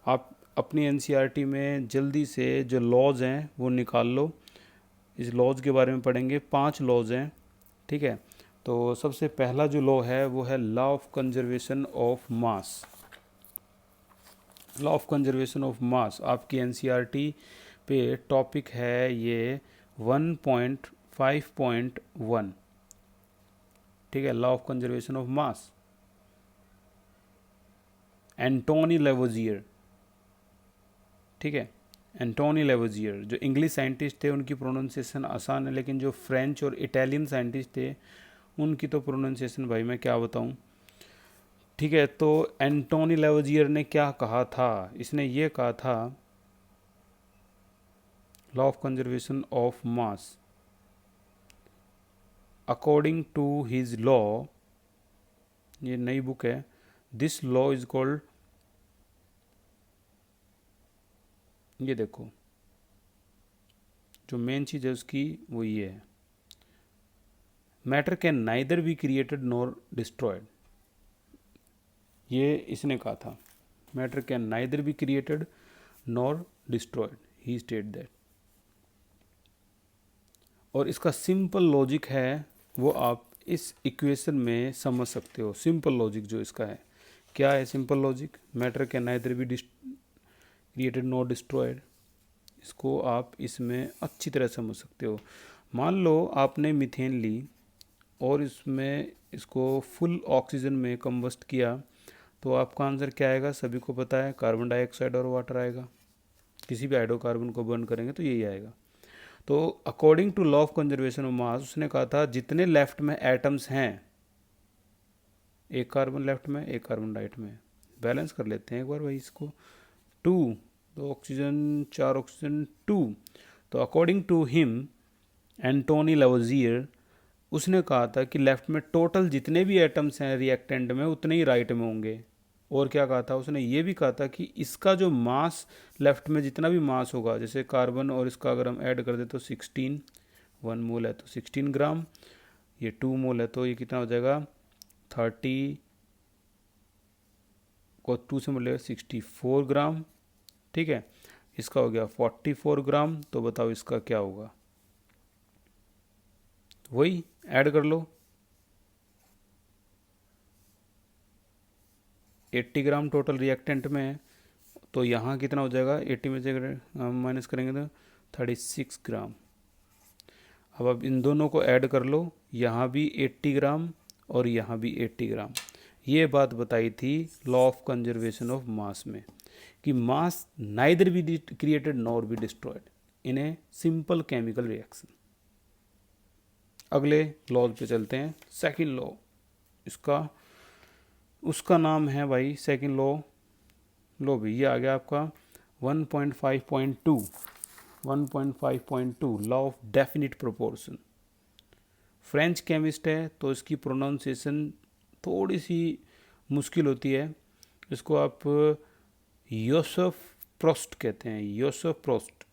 आप अपनी एनसीईआरटी में जल्दी से जो लॉज हैं वो निकाल लो। इस लॉज के बारे में पढ़ेंगे, 5 लॉज हैं। ठीक है, तो सबसे पहला जो लॉ है वो है law of conservation of mass. Law of conservation of mass आपकी एनसीईआरटी पे टॉपिक है ये 1.5.1। ठीक है, law of conservation of mass, Antoine Lavoisier. ठीक है, एंटोनी लेवोजियर जो इंग्लिश साइंटिस्ट थे उनकी प्रोनाउंसिएशन आसान है, लेकिन जो फ्रेंच और इटालियन साइंटिस्ट थे उनकी तो प्रोनाउंसिएशन भाई मैं क्या बताऊं। ठीक है, तो एंटोनी लेवोजियर ने क्या कहा था, इसने ये कहा था law of conservation of mass, according to his law, ये नई बुक है, दिस लॉ इज कॉल्ड, ये देखो जो मेन चीज़ है उसकी वो ये है, matter can neither be created nor destroyed. ये इसने कहा था, matter can neither be created nor destroyed, he state that. और इसका सिंपल लॉजिक है वो आप इस इक्वेशन में समझ सकते हो। सिंपल लॉजिक जो इसका है, क्या है simple logic, matter can neither be created nor destroyed, इसको आप इसमें अच्छी तरह समझ सकते हो। मान लो आपने मीथेन ली और इसमें इसको फुल ऑक्सीजन में कंबस्ट किया, तो आपका आंसर क्या आएगा, सभी को पता है, कार्बन डाइऑक्साइड और वाटर आएगा। किसी भी हाइड्रोकार्बन को बर्न करेंगे तो यही आएगा। तो according to law of conservation of mass उसने कहा था जितने लेफ्ट में एटम्स हैं, एक कार्बन लेफ्ट में एक कार्बन राइट में, बैलेंस कर लेते हैं एक बार भाई इसको, 2 2 ऑक्सीजन 4 ऑक्सीजन 2। तो अकॉर्डिंग टू हिम एंटोनी लवोजियर, उसने कहा था कि लेफ्ट में टोटल जितने भी एटम्स हैं रिएक्टेंट में उतने ही राइट में होंगे। और क्या कहा था उसने, ये भी कहा था कि इसका जो मास लेफ्ट में जितना भी मास होगा, जैसे कार्बन और इसका अगर हम ऐड कर दे तो 16, 1 मोल है तो 16 ग्राम, ये 2 मोल है तो ये कितना हो जाएगा 30 को 2 से मिलेगा 64 ग्राम। ठीक है, इसका हो गया 44 ग्राम। तो बताओ इसका क्या होगा, वही ऐड कर लो, 80 ग्राम टोटल रिएक्टेंट में है तो यहाँ कितना हो जाएगा, 80 में से माइनस करेंगे तो 36 ग्राम। अब आप इन दोनों को ऐड कर लो, यहाँ भी 80 ग्राम और यहाँ भी 80 ग्राम। ये बात बताई थी लॉ ऑफ कंजर्वेशन ऑफ मास में कि mass neither be created nor be destroyed in a simple chemical reaction. अगले लॉज पे चलते हैं, सेकंड लॉ इसका, उसका नाम है भाई सेकंड लॉ। लो भी ये आ गया आपका 1.5.2 1.5.2 law of definite proportion. French chemist है तो इसकी प्रोनाउंसिएशन थोड़ी सी मुश्किल होती है। इसको आप योसेफ प्रोस्ट कहते हैं, योसेफ प्रोस्ट,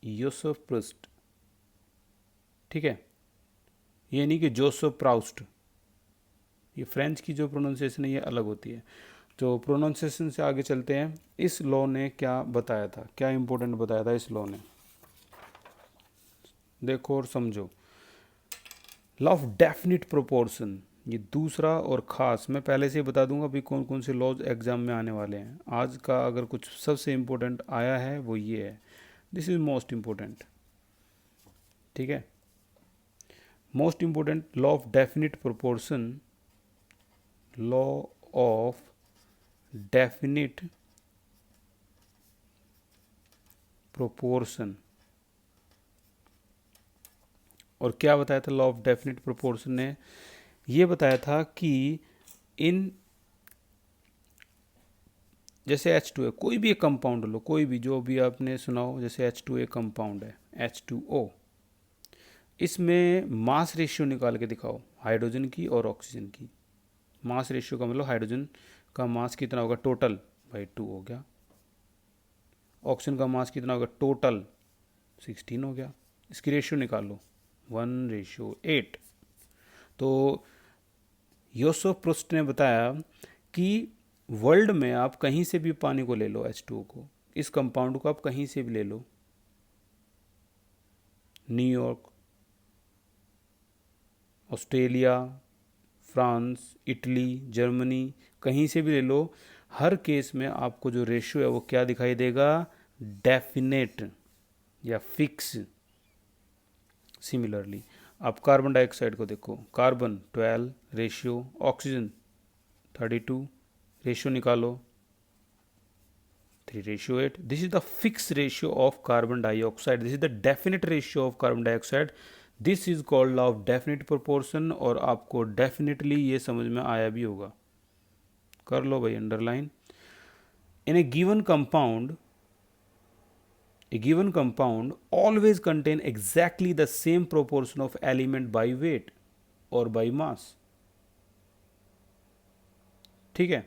योसेफ प्रोस्ट। ठीक है, ये नहीं कि जोसेफ प्राउस्ट, ये फ्रेंच की जो प्रोनाउंसिएशन है ये अलग होती है। तो प्रोनाउंसिएशन से आगे चलते हैं। इस लॉ ने क्या बताया था, क्या इंपॉर्टेंट बताया था इस लॉ ने, देखो और समझो। लॉ ऑफ डेफिनिट प्रोपोर्शन, ये दूसरा और ख़ास, मैं पहले से ही बता दूंगा अभी कौन कौन से लॉज एग्जाम में आने वाले हैं। आज का अगर कुछ सबसे इम्पोर्टेंट आया है वो ये है, दिस इज मोस्ट इम्पोर्टेंट। ठीक है, most important law of definite proportion, law of definite proportion. और क्या बताया था लॉ ऑफ डेफिनिट प्रोपोर्शन ने, ये बताया था कि इन जैसे H2 कोई भी एक कंपाउंड लो, कोई भी जो भी आपने सुना हो, जैसे H2 कंपाउंड है H2O, इसमें मास रेशियो निकाल के दिखाओ हाइड्रोजन की और ऑक्सीजन की। मास रेशियो का मतलब हाइड्रोजन का मास कितना होगा टोटल, भाई 2 हो गया। ऑक्सीजन का मास कितना होगा टोटल, 16 हो गया। इसकी रेशियो निकालो 1:8। तो योसेफ प्रुस्ट ने बताया कि वर्ल्ड में आप कहीं से भी पानी को ले लो, H2O को, इस कंपाउंड को आप कहीं से भी ले लो, New York, Australia, France, Italy, Germany, कहीं से भी ले लो, हर केस में आपको जो रेशियो है वो क्या दिखाई देगा, डेफिनेट या फिक्स। सिमिलरली आप कार्बन डाइऑक्साइड को देखो, कार्बन 12 रेशियो, ऑक्सीजन 32 रेशियो निकालो 3:8। This is the fix ratio of carbon dioxide, this is the definite ratio of carbon dioxide, this is called law of definite proportion. और आपको definitely ये समझ में आया भी होगा, कर लो भाई underline. In A given compound, a given compound always contain exactly the same proportion of element by weight or by mass। ठीक है,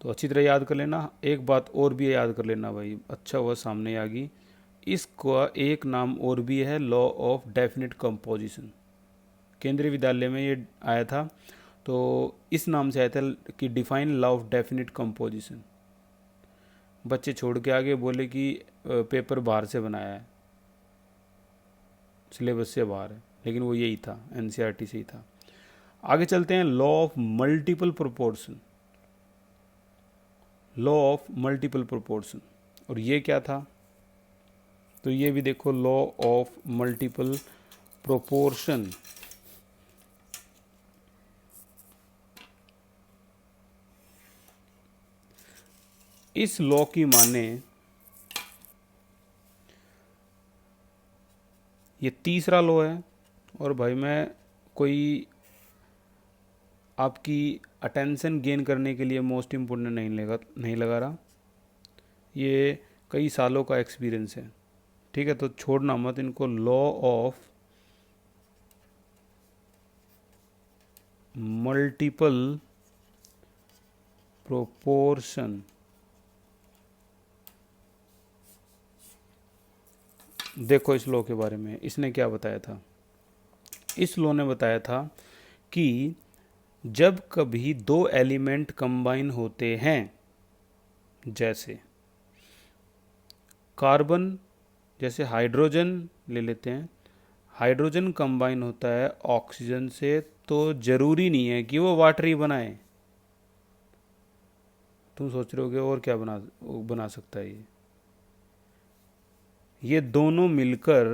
तो अच्छी तरह याद कर लेना। एक बात और भी याद कर लेना भाई, अच्छा हुआ सामने आ गई, इसका एक नाम और भी है लॉ ऑफ डेफिनेट कंपोजिशन। केंद्रीय विद्यालय में ये आया था, तो इस नाम से आया था कि define law of definite composition. बच्चे छोड़ के आगे बोले कि पेपर बाहर से बनाया है, सिलेबस से बाहर है, लेकिन वो यही था, एनसीईआरटी से ही था। आगे चलते हैं, law of multiple proportion, law of multiple proportion. और ये क्या था, तो ये भी देखो लॉ ऑफ मल्टीपल प्रोपोर्शन। इस लॉ की माने ये तीसरा लॉ है। और भाई मैं कोई आपकी अटेंशन गेन करने के लिए मोस्ट इम्पोर्टेंट नहीं लगा रहा, ये कई सालों का एक्सपीरियंस है। ठीक है, तो छोड़ना मत इनको। लॉ ऑफ मल्टीपल प्रोपोर्शन, देखो इस लॉ के बारे में इसने क्या बताया था। इस लॉ ने बताया था कि जब कभी दो एलिमेंट कंबाइन होते हैं, जैसे कार्बन, जैसे हाइड्रोजन ले लेते हैं, हाइड्रोजन कंबाइन होता है ऑक्सीजन से, तो जरूरी नहीं है कि वो वाटर ही बनाए। तुम सोच रहे होगे और क्या बना सकता है ये दोनों मिलकर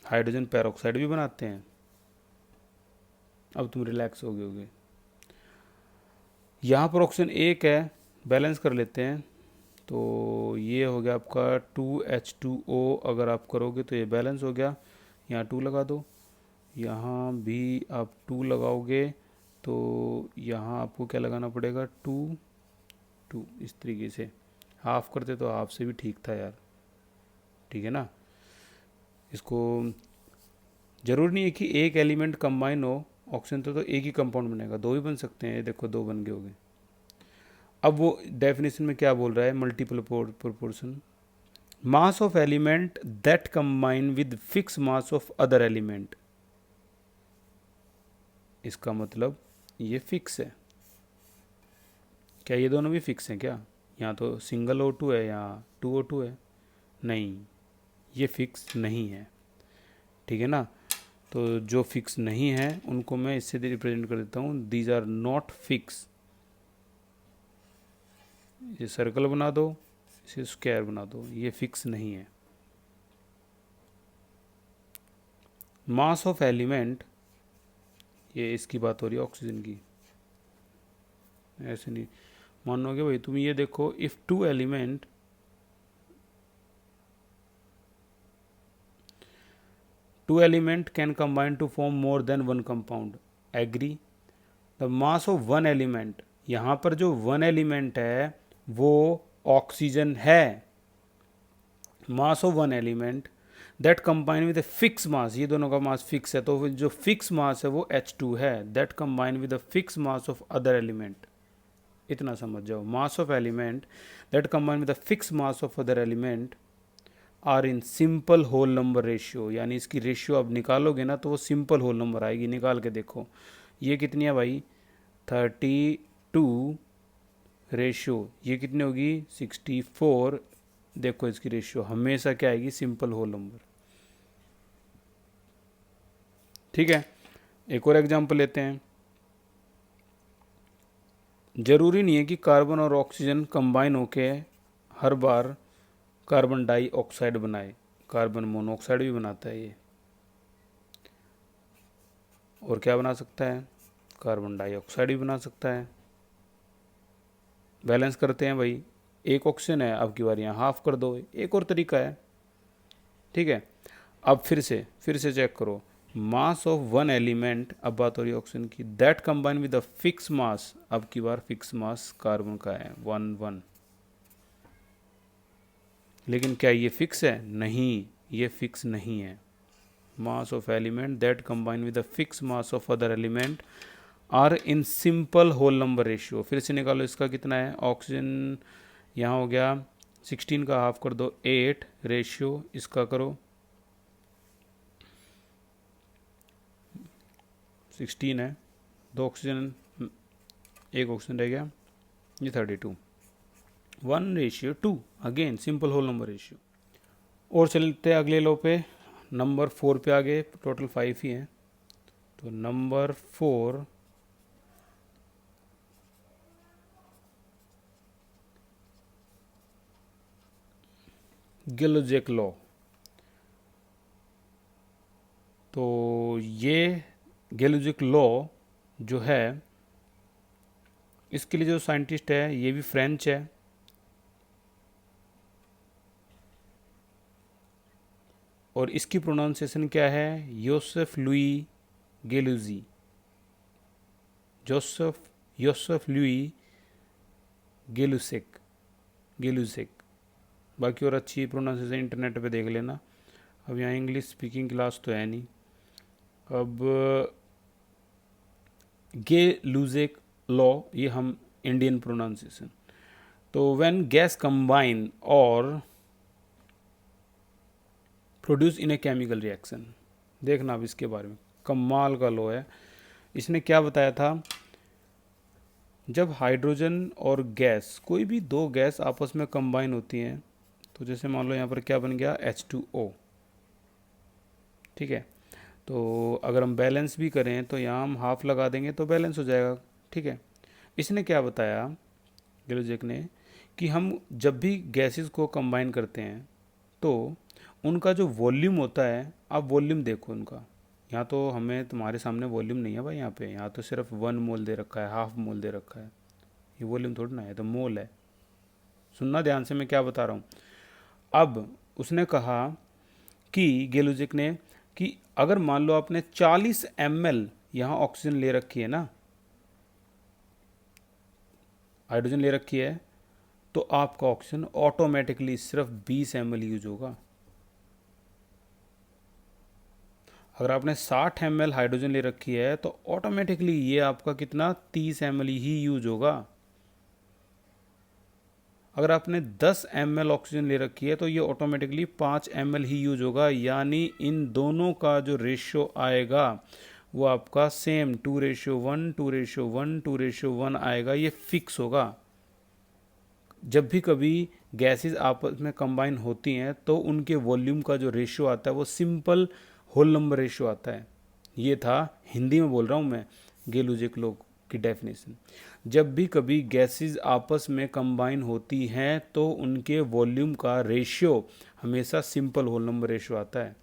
हाइड्रोजन पेरोक्साइड भी बनाते हैं। अब तुम रिलैक्स हो गए होगे। यहाँ पर ऑप्शन एक है, बैलेंस कर लेते हैं। तो ये हो गया आपका 2H2O, अगर आप करोगे तो ये बैलेंस हो गया। यहाँ 2 लगा दो, यहाँ भी आप 2 लगाओगे तो यहाँ आपको क्या लगाना पड़ेगा, 2 2। इस तरीके से हाफ करते तो हाफ से भी ठीक था यार, ठीक है ना। इसको ज़रूरी नहीं है कि एक एलिमेंट कंबाइन हो ऑक्सीजन, तो एक ही कंपाउंड बनेगा, दो ही बन सकते हैं। ये देखो 2 बन गए हो गए। अब वो डेफिनेशन में क्या बोल रहा है, multiple proportion, mass of element that combine with fix mass of other element. इसका मतलब ये फिक्स है। क्या ये दोनों भी फिक्स हैं क्या? यहाँ तो सिंगल O2 है, यहाँ 2O2 है। नहीं, ये फिक्स नहीं है, ठीक है ना। तो जो फिक्स नहीं है उनको मैं इससे रिप्रेजेंट कर देता हूँ, दीज आर नॉट फिक्स। ये सर्कल बना दो, इसे स्क्वायर बना दो, ये फिक्स नहीं है। मास ऑफ एलिमेंट, ये इसकी बात हो रही है ऑक्सीजन की, ऐसे नहीं मानोगे भाई तुम। ये देखो, if two element can combine to form more than one compound, agree? the mass of one element, यहाँ पर जो वन एलिमेंट है वो ऑक्सीजन है। Mass of one element that combine with fix मास, ये दोनों का मास फिक्स है, तो जो फिक्स मास है वो H2 है, that combine with fix mass of other element. इतना समझ जाओ, mass of element that combine with fix mass of other element are in simple whole number ratio, यानी इसकी रेशियो अब निकालोगे ना तो वो सिंपल होल नंबर आएगी। निकाल के देखो, ये कितनी है भाई, 32 रेशियो, ये कितनी होगी 64। देखो इसकी रेशियो हमेशा क्या आएगी, सिंपल होल नंबर। ठीक है, एक और एग्जांपल लेते हैं। ज़रूरी नहीं है कि कार्बन और ऑक्सीजन कंबाइन होके हर बार कार्बन डाइऑक्साइड बनाए, कार्बन मोनोऑक्साइड भी बनाता है ये। और क्या बना सकता है, कार्बन डाइऑक्साइड भी बना सकता है। बैलेंस करते हैं भाई, एक ऑक्सीजन है, अब की बार यहाँ हाफ कर दो, एक और तरीका है। ठीक है, अब फिर से चेक करो, मास ऑफ वन एलिमेंट, अब बात हो रही है ऑक्सीजन की, that combine with the fix मास, अब की बार फिक्स मास कार्बन का है 1 1। लेकिन क्या ये फिक्स है? नहीं, ये फिक्स नहीं है। Mass of element that combine with the fix mass of other element are in simple whole number ratio. फिर से निकालो, इसका कितना है, ऑक्सीजन यहाँ हो गया 16 का हाफ कर दो 8, रेशियो इसका करो 16 है, 2 ऑक्सीजन, 1 ऑक्सीजन रह गया, ये 32, 1:2, again simple whole number ratio. और चलते हैं अगले लो पे, नंबर 4 पे आ गए, टोटल 5 ही हैं। तो नंबर 4, गिलजेक लॉ। तो ये गिलजेक लॉ जो है, इसके लिए जो साइंटिस्ट है ये भी फ्रेंच है, और इसकी प्रोनाउंसिएशन क्या है? Joseph Louis Gay Lussac, Joseph Louis Gay Lussac, Gay Lussac. बाकी और अच्छी प्रोनाउंसिएशन इंटरनेट पे देख लेना। अब यहाँ इंग्लिश स्पीकिंग क्लास तो है नहीं। अब गेलुसेक लॉ, ये हम इंडियन प्रोनाउंसिएशन। तो व्हेन गैस कंबाइन और produce in a chemical reaction, देखना अब इसके बारे में, कमाल का लॉ है। इसने क्या बताया था? जब हाइड्रोजन और गैस, कोई भी दो गैस आपस में कंबाइन होती हैं, तो जैसे मान लो यहाँ पर क्या बन गया? H2O, ठीक है। तो अगर हम बैलेंस भी करें तो यहाँ हम हाफ लगा देंगे तो बैलेंस हो जाएगा, ठीक है। इसने क्या बताया गेलोजेक ने, कि हम जब भी गैसेस को कंबाइन करते हैं तो उनका जो वॉल्यूम होता है, आप वॉल्यूम देखो उनका। यहाँ तो हमें तुम्हारे सामने वॉल्यूम नहीं है भाई, यहाँ तो सिर्फ 1 मोल दे रखा है, हाफ मोल दे रखा है। ये वॉल्यूम थोड़ा ना है, तो मोल है। सुनना ध्यान से मैं क्या बता रहा हूँ। अब उसने कहा कि गेलुजिक ने, कि अगर मान लो आपने 40 ml यहाँ ऑक्सीजन ले रखी है ना, हाइड्रोजन ले रखी है, तो आपका ऑक्सीजन ऑटोमेटिकली सिर्फ 20 ml यूज होगा। अगर आपने 60 ml हाइड्रोजन ले रखी है तो ऑटोमेटिकली ये आपका कितना? 30 ml ही यूज होगा। अगर आपने 10 ml ऑक्सीजन ले रखी है तो ये ऑटोमेटिकली 5 ml ही यूज होगा। यानी इन दोनों का जो रेशियो आएगा वो आपका सेम 2:1, 2:1, 2:1 आएगा। ये फिक्स होगा। जब भी कभी गैसेस आपस में कंबाइन होती हैं तो उनके वॉल्यूम का जो रेशियो आता है वो सिंपल होल नंबर रेशियो आता है। ये था, हिंदी में बोल रहा हूँ मैं, गेलुजिक लॉ की डेफिनेशन। जब भी कभी गैसेस आपस में कंबाइन होती हैं तो उनके वॉल्यूम का रेशियो हमेशा सिंपल होल नंबर रेशियो आता है।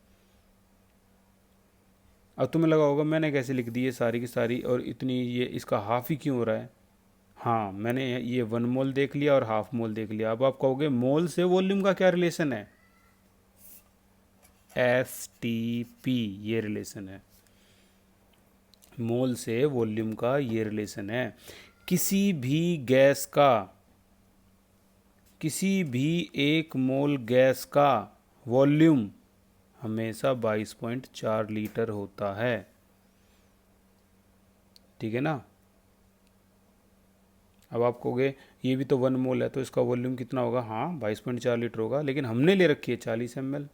अब तुम्हें लगा होगा मैंने कैसे लिख दी ये सारी की सारी, और इतनी ये इसका हाफ ही क्यों हो रहा है? हाँ, मैंने ये 1 मोल देख लिया और हाफ मोल देख लिया। अब आप कहोगे मोल से वॉल्यूम का क्या रिलेशन है? STP, ये रिलेशन है। मोल से वॉल्यूम का ये रिलेशन है। किसी भी गैस का, किसी भी 1 मोल गैस का वॉल्यूम हमेशा 22.4 लीटर होता है, ठीक है ना। अब आप कहोगे ये भी तो 1 मोल है तो इसका वॉल्यूम कितना होगा? हाँ, 22.4 लीटर होगा, लेकिन हमने ले रखी है 40 ml,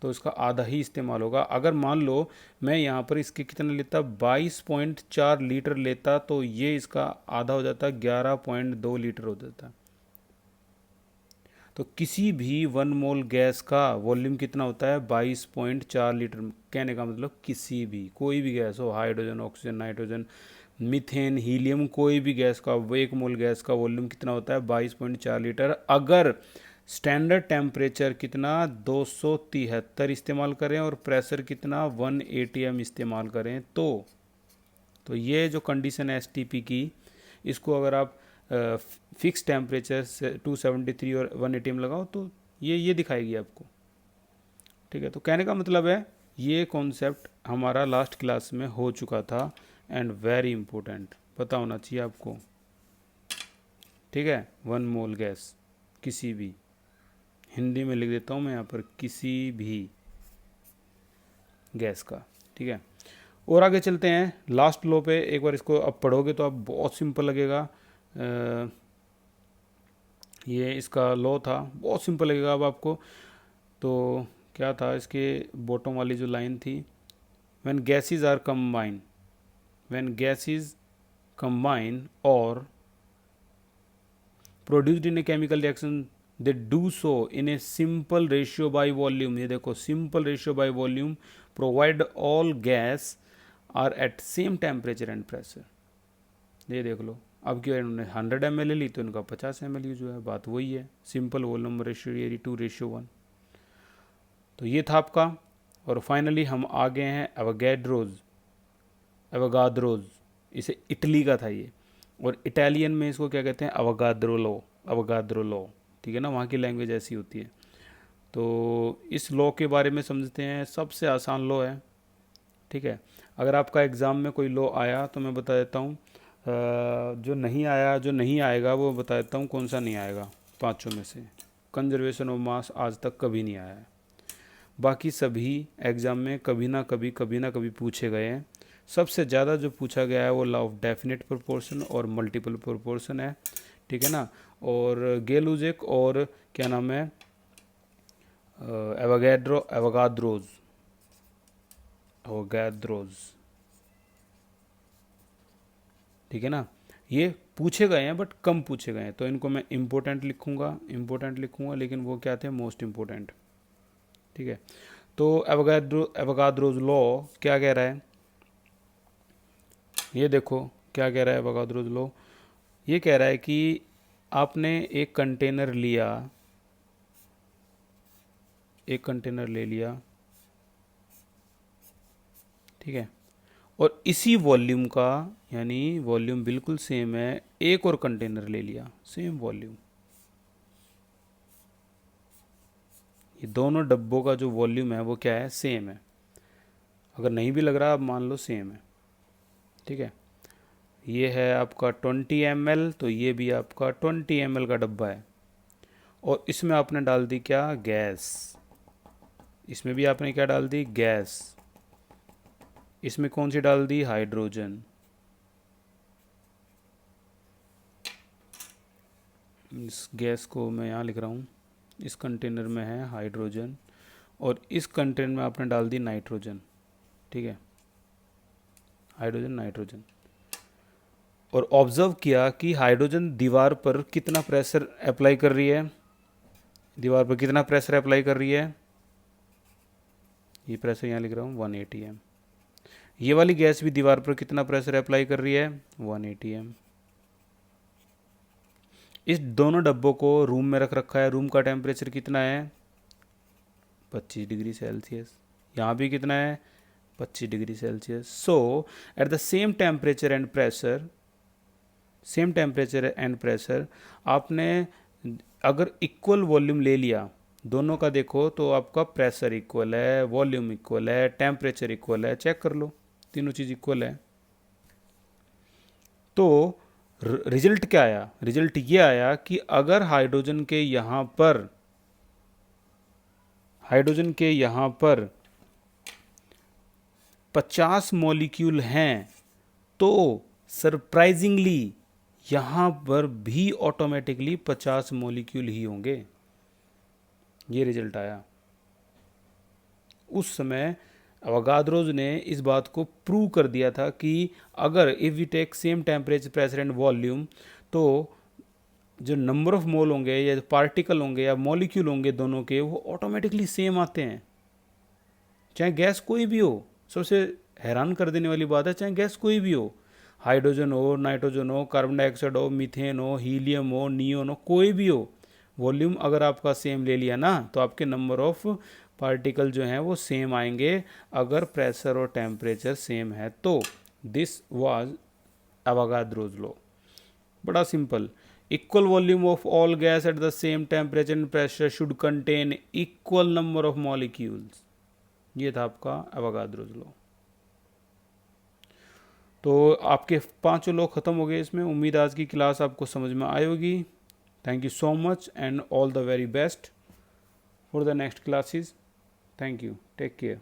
तो इसका आधा ही इस्तेमाल होगा। अगर मान लो मैं यहाँ पर इसके कितना लेता? 22.4 लीटर लेता, तो ये इसका आधा हो जाता, 11.2 लीटर हो जाता। तो किसी भी 1 मोल गैस का वॉल्यूम कितना होता है? 22.4 लीटर। कहने का मतलब किसी भी, कोई भी गैस हो, hydrogen, oxygen, nitrogen, methane, helium, कोई भी गैस का 1 मोल गैस का वॉल्यूम कितना होता है? 22.4 लीटर। अगर स्टैंडर्ड टेम्परेचर कितना? 273 इस्तेमाल करें और प्रेशर कितना? 1 atm इस्तेमाल करें, तो ये जो कंडीशन है STP की, इसको अगर आप फिक्स टेम्परेचर से 273 और 1 atm लगाओ तो ये दिखाएगी आपको, ठीक है। तो कहने का मतलब है ये कॉन्सेप्ट हमारा लास्ट क्लास में हो चुका था, एंड वेरी इंपॉर्टेंट, पता होना चाहिए आपको, ठीक है। 1 मोल गैस, किसी भी, हिंदी में लिख देता हूँ मैं यहाँ पर, किसी भी गैस का, ठीक है। और आगे चलते हैं लास्ट लॉ पे। एक बार इसको अब पढ़ोगे तो आप बहुत सिंपल लगेगा। ये इसका लॉ था, बहुत सिंपल लगेगा अब आपको। तो क्या था इसके बॉटम वाली जो लाइन थी? When gases are combine, when gases combine or produced in a chemical reaction they do so in a simple ratio by volume. ये देखो, simple ratio by volume provide all gas are at same temperature and pressure. ये देख लो, अब क्यों इन्होंने 100 ml ले ली तो इनका 50 ml यूज हुआ है, बात वही है, सिंपल वॉल्यूम रेशियो, ये 2:1। तो ये था आपका। और फाइनली हम आ गए हैं एवोगाद्रोज, इसे इटली का था ये, और इटालियन में इसको क्या कहते हैं? अवोगाद्रो लॉ, ठीक है ना, वहाँ की लैंग्वेज ऐसी होती है। तो इस लॉ के बारे में समझते हैं, सबसे आसान लॉ है, ठीक है। अगर आपका एग्ज़ाम में कोई लॉ आया तो मैं बता देता हूँ, जो नहीं आया, जो नहीं आएगा वो बता देता हूँ कौन सा नहीं आएगा पांचों में से। कंजर्वेशन ऑफ मास आज तक कभी नहीं आया है, बाकी सभी एग्ज़ाम में कभी ना कभी पूछे गए हैं। सबसे ज़्यादा जो पूछा गया है वो लॉ ऑफ डेफिनेट प्रोपोर्शन और मल्टीपल प्रोपोर्शन है, ठीक है ना। और गेलुजेक और क्या नाम है, एवोगाद्रोज, ठीक है ना। ये पूछे गए हैं बट कम पूछे गए हैं, तो इनको मैं इम्पोर्टेंट लिखूंगा, लेकिन वो क्या थे, मोस्ट इम्पोर्टेंट, ठीक है। तो एवोगाद्रोज लॉ क्या कह रहा है, ये देखो क्या कह रहा है एवोगाद्रोज लॉ। ये कह रहा है कि आपने एक कंटेनर ले लिया, ठीक है, और इसी वॉल्यूम का, यानी वॉल्यूम बिल्कुल सेम है, एक और कंटेनर ले लिया सेम वॉल्यूम। ये दोनों डब्बों का जो वॉल्यूम है वो क्या है, सेम है। अगर नहीं भी लग रहा, आप मान लो सेम है, ठीक है। ये है आपका 20 ml, तो ये भी आपका 20 ml का डब्बा है, और इसमें आपने डाल दी क्या, गैस। इसमें भी आपने क्या डाल दी, गैस। इसमें कौन सी डाल दी, हाइड्रोजन। इस गैस को मैं यहाँ लिख रहा हूँ, इस कंटेनर में है हाइड्रोजन, और इस कंटेनर में आपने डाल दी नाइट्रोजन, ठीक है, हाइड्रोजन नाइट्रोजन। और ऑब्जर्व किया कि हाइड्रोजन दीवार पर कितना प्रेशर अप्लाई कर रही है, दीवार पर कितना प्रेशर अप्लाई कर रही है, ये प्रेशर यहाँ लिख रहा हूँ 180 m। ये वाली गैस भी दीवार पर कितना प्रेशर अप्लाई कर रही है, 180 m। इस दोनों डब्बों को रूम में रख रखा है, रूम का टेम्परेचर कितना है, 25 डिग्री सेल्सियस। यहाँ भी कितना है, 25 degree Celsius. So eight the same temperature and pressure आपने अगर इक्वल वॉल्यूम ले लिया दोनों का, देखो तो आपका प्रेशर इक्वल है, वॉल्यूम इक्वल है, टेम्परेचर इक्वल है, चेक कर लो, तीनों चीज़ इक्वल है। तो रिजल्ट क्या आया, रिजल्ट ये आया कि अगर हाइड्रोजन के यहाँ पर 50 मॉलिक्यूल हैं, तो सरप्राइजिंगली यहाँ पर भी ऑटोमेटिकली 50 मॉलिक्यूल ही होंगे। ये रिजल्ट आया। उस समय अवोगाद्रोज ने इस बात को प्रूव कर दिया था कि अगर if we take same temperature, pressure and volume, तो जो नंबर ऑफ मोल होंगे या पार्टिकल होंगे या मॉलिक्यूल होंगे दोनों के, वो ऑटोमेटिकली सेम आते हैं, चाहे गैस कोई भी हो। सबसे हैरान कर देने वाली बात है, चाहे गैस कोई भी हो, हाइड्रोजन हो, नाइट्रोजन हो, कार्बन डाइऑक्साइड हो, मीथेन हो, हीलियम हो, नियोन हो, कोई भी हो, वॉल्यूम अगर आपका सेम ले लिया ना, तो आपके नंबर ऑफ पार्टिकल जो हैं वो सेम आएंगे, अगर प्रेशर और टेम्परेचर सेम है तो। This was Avogadro's law. बड़ा simple, equal volume of all gas at the same temperature and pressure should contain equal number of molecules. ये था आपका अवोगाद्रोज लॉ। तो आपके पांचों लॉ खत्म हो गए इसमें। उम्मीद आज की क्लास आपको समझ में आई होगी। Thank you so much and all the very best for the next classes. Thank you, take care.